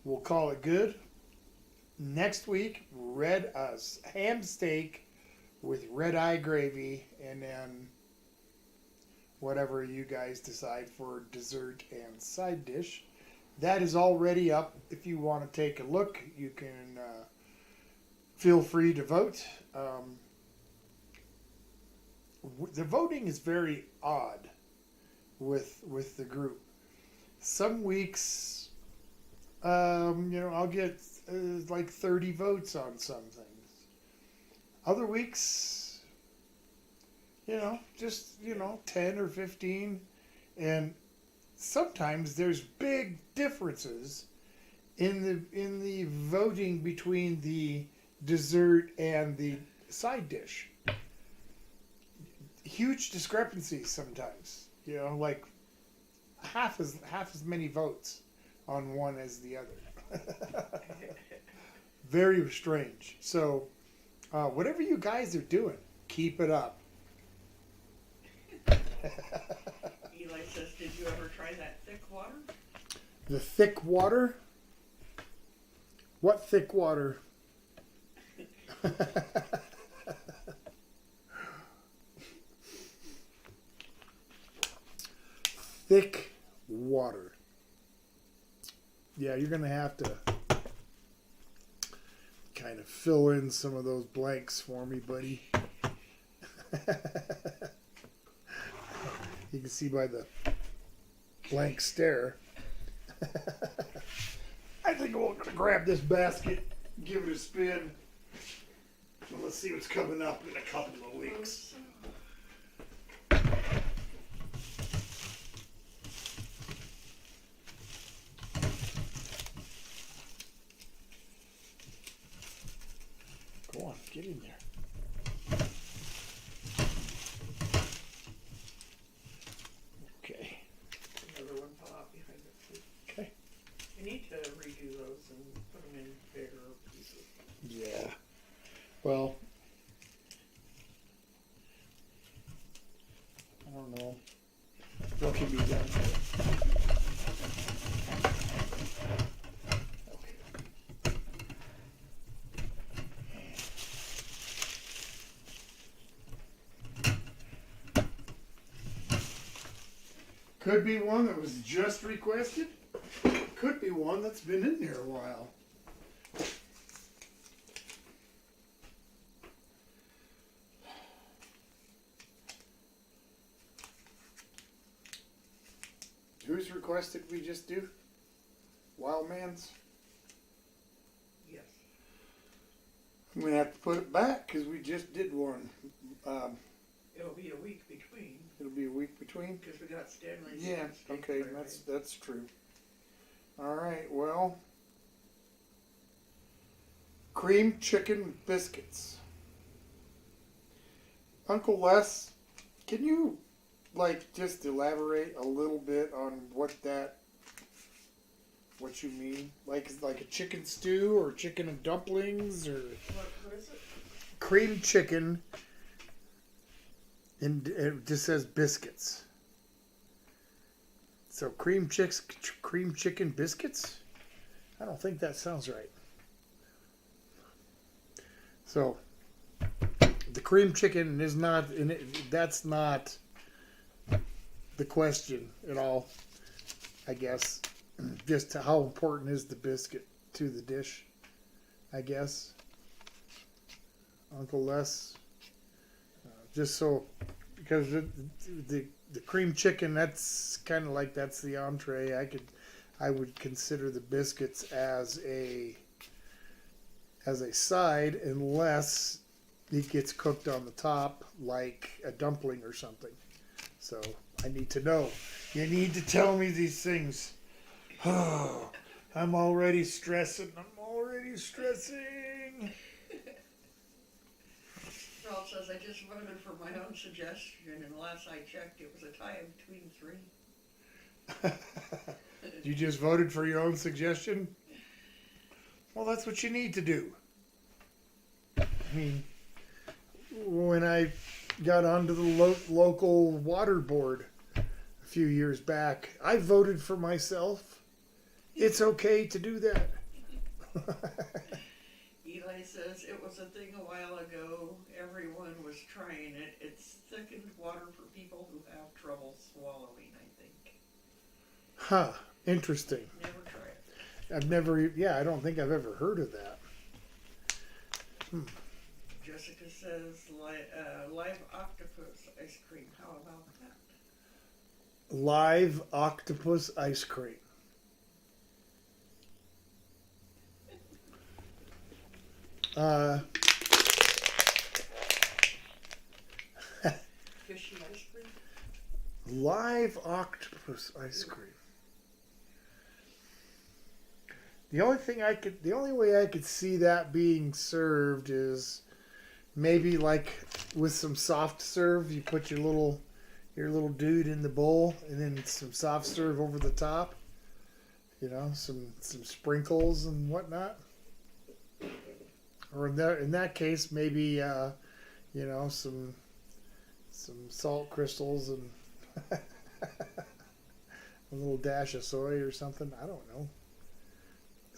we'll call it good. Next week, ham steak with red eye gravy, and then whatever you guys decide for dessert and side dish. That is already up. If you want to take a look, you can feel free to vote. The voting is very odd with the group. Some weeks, I'll get like 30 votes on some things. Other weeks, Just 10 or 15, and sometimes there's big differences in the voting between the dessert and the side dish. Huge discrepancies sometimes. Like half as many votes on one as the other. Very strange. So, whatever you guys are doing, keep it up. Eli says, did you ever try that thick water? The thick water? What thick water? Thick water. Yeah, you're going to have to kind of fill in some of those blanks for me, buddy. You can see by the blank stare. I think we're going to grab this basket, give it a spin. So let's see what's coming up in a couple of weeks. Go on, get in there. Okay. Another one fell out behind it. Okay. You need to redo those and put them in bigger pieces. Yeah. Well, I don't know what can be done. Could be one that was just requested. Could be one that's been in there a while. Whose request did we just do? Wild Man's? Yes. I'm going to have to put it back because we just did one. It'll be a week between, It'll be a week between. because we got Stanley's. Yeah, steak okay, Friday. that's true. All right, well, cream chicken biscuits. Uncle Les, can you just elaborate a little bit on what you mean? Like a chicken stew or chicken and dumplings or What is it? cream chicken? And it just says biscuits. So cream chicken biscuits? I don't think that sounds right. So the cream chicken is not in it. That's not the question at all. I guess just how important is the biscuit to the dish? I guess. Uncle Les. Just so, because the cream chicken, that's kind of like that's the entree. I would consider the biscuits as a side unless it gets cooked on the top like a dumpling or something. So I need to know. You need to tell me these things. Oh, I'm already stressing. Ralph says, I just voted for my own suggestion, and last I checked, it was a tie between three. You just voted for your own suggestion? Well, that's what you need to do. I mean, when I got onto the local water board a few years back, I voted for myself. It's okay to do that. Eli says, it was a thing a while ago. Everyone was trying it. It's thickened water for people who have trouble swallowing, I think. Huh. Interesting. Never try it. I don't think I've ever heard of that. Jessica says, live octopus ice cream. How about that? Live octopus ice cream. fishy ice cream? Live octopus ice cream. The only way I could see that being served is maybe like with some soft serve. You put your little dude in the bowl, and then some soft serve over the top. You know, some sprinkles and whatnot. Or in that case, maybe some salt crystals and a little dash of soy or something. I don't know.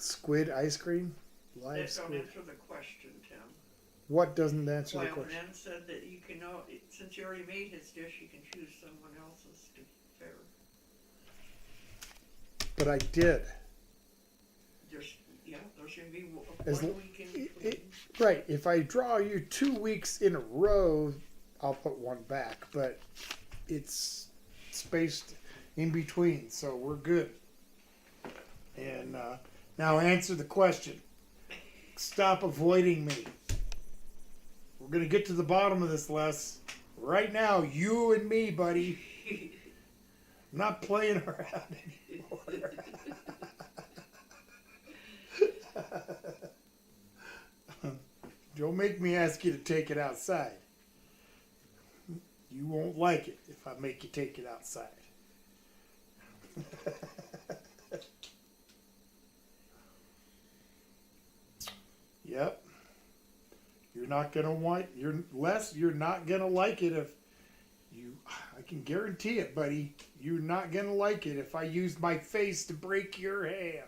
Squid ice cream, live That don't squid. answer the question, Tim. What doesn't answer the Well, question? Nan said that you can know, since you already made his dish, you can choose someone else's to be fair. But I did. There's going to be As one l- week in it- between. Right. If I draw you 2 weeks in a row, I'll put one back. But it's spaced in between, so we're good. And now answer the question. Stop avoiding me. We're going to get to the bottom of this, Les. Right now, you and me, buddy. I'm not playing around anymore. Don't make me ask you to take it outside. You won't like it if I make you take it outside. Yep. You're not gonna you're not gonna like it if I can guarantee it, buddy. You're not gonna like it if I use my face to break your hand.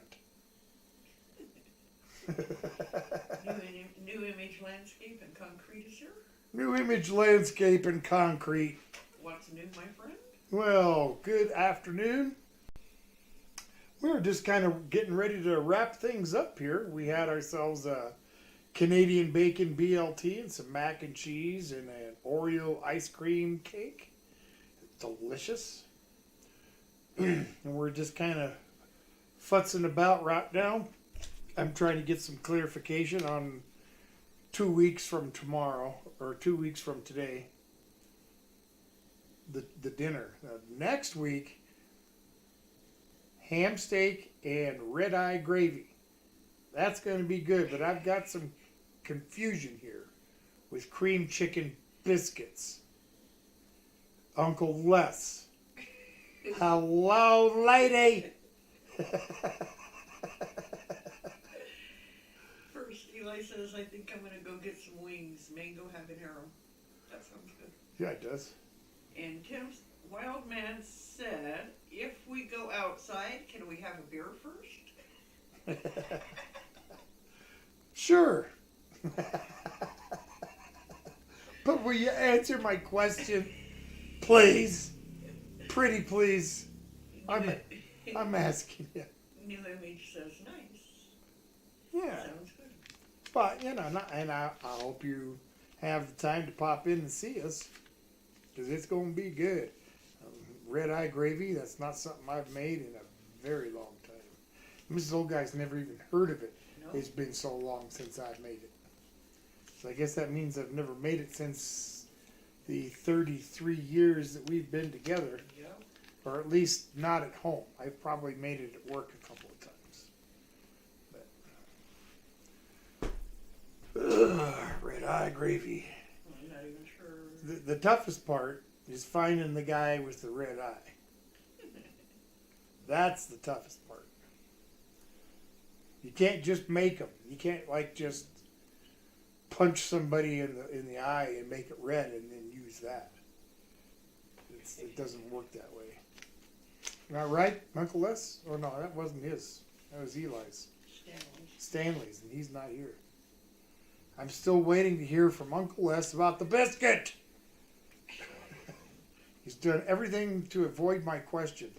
New image landscape and concrete is here. New image landscape and concrete. What's new, my friend? Well, good afternoon. We're just kind of getting ready to wrap things up here. We had ourselves a Canadian bacon B.L.T. and some mac and cheese and an Oreo ice cream cake. Delicious. And we're just kind of futzing about right now. I'm trying to get some clarification on 2 weeks from tomorrow, or 2 weeks from today, the dinner. Next week, ham steak and red eye gravy. That's going to be good, but I've got some confusion here with cream chicken biscuits. Uncle Les. Hello, lady. First, Eli says, I think I'm going to go get some wings, mango habanero. That sounds good. Yeah, it does. And Tim's wild man said, if we go outside, can we have a beer first? Sure. But will you answer my question, please? Pretty please. I'm asking you. New image says nice. Yeah. Sounds good. But, I hope you have the time to pop in and see us. Because it's going to be good. Red eye gravy, that's not something I've made in a very long time. Mrs. Old Guy's never even heard of it. No. It's been so long since I've made it. So I guess that means I've never made it since the 33 years that we've been together. Yeah. Or at least not at home. I've probably made it at work a couple of times. Red eye gravy. I'm not even sure. The toughest part is finding the guy with the red eye. That's the toughest part. You can't just make them. You can't just punch somebody in the eye and make it red and then use that. It doesn't work that way. Not right, Uncle Les? Or no, that wasn't his. That was Eli's. Stanley's, and he's not here. I'm still waiting to hear from Uncle Les about the biscuit. He's done everything to avoid my question.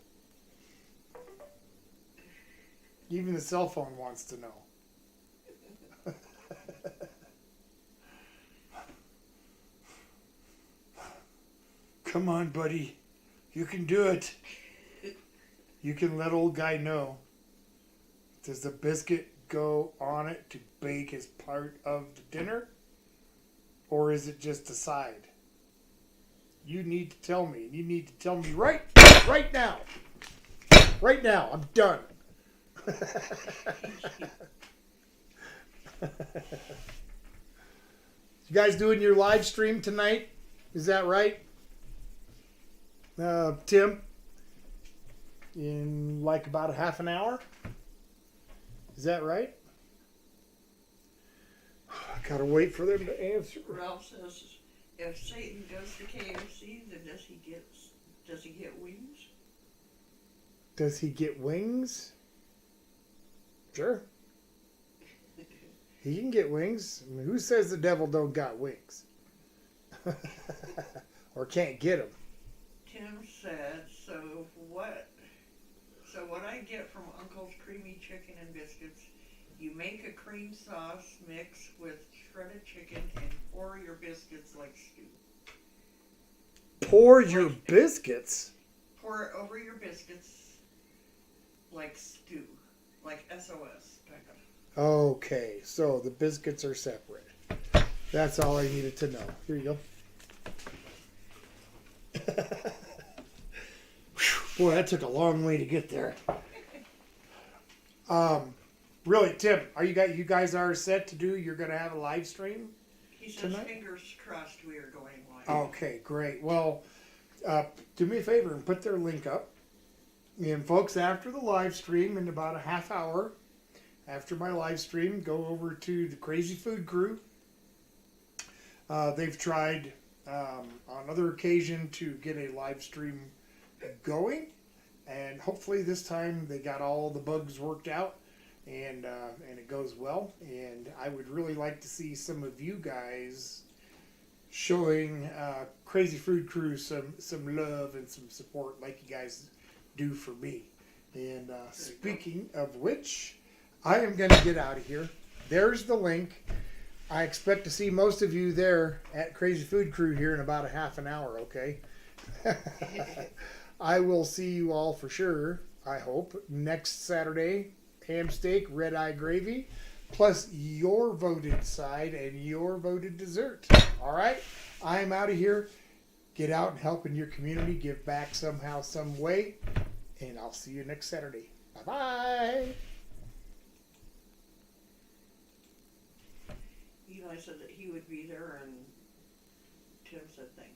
Even the cell phone wants to know. Come on, buddy. You can do it. You can let old guy know. Does the biscuit go on it to bake as part of the dinner? Or is it just a side? You need to tell me. You need to tell me right now. Right now. I'm done. You guys doing your live stream tonight? Is that right? Tim? In like about a half an hour? Is that right? I gotta wait for them to answer. Ralph says, if Satan goes to KFC, then does he get wings? Does he get wings? Sure. He can get wings. I mean, who says the devil don't got wings? Or can't get them? Tim said, so what I get from Uncle's Creamy Chicken and Biscuits, you make a cream sauce mix with shredded chicken and pour your biscuits like stew. Pour your biscuits? Pour it over your biscuits like stew. Like SOS type of. Okay, so the biscuits are separate. That's all I needed to know. Here you go. Boy, that took a long way to get there. Really, Tim, are you guys are set to do? You're going to have a live stream? He says, tonight? fingers crossed we are going live. Okay, great. Well, do me a favor and put their link up. And folks, after the live stream, in about a half hour after my live stream, go over to the Crazy Food Crew. They've tried on other occasion to get a live stream going, and hopefully this time they got all the bugs worked out, and it goes well. And I would really like to see some of you guys showing Crazy Food Crew some love and some support like you guys do for me. And speaking of which, I am going to get out of here. There's the link. I expect to see most of you there at Crazy Food Crew here in about a half an hour, okay? I will see you all for sure, I hope, next Saturday. Ham steak, red eye gravy, plus your voted side and your voted dessert. All right? I'm out of here. Get out and help in your community. Give back somehow, some way. And I'll see you next Saturday. Bye-bye. Eli said that he would be there, and Tim said thanks.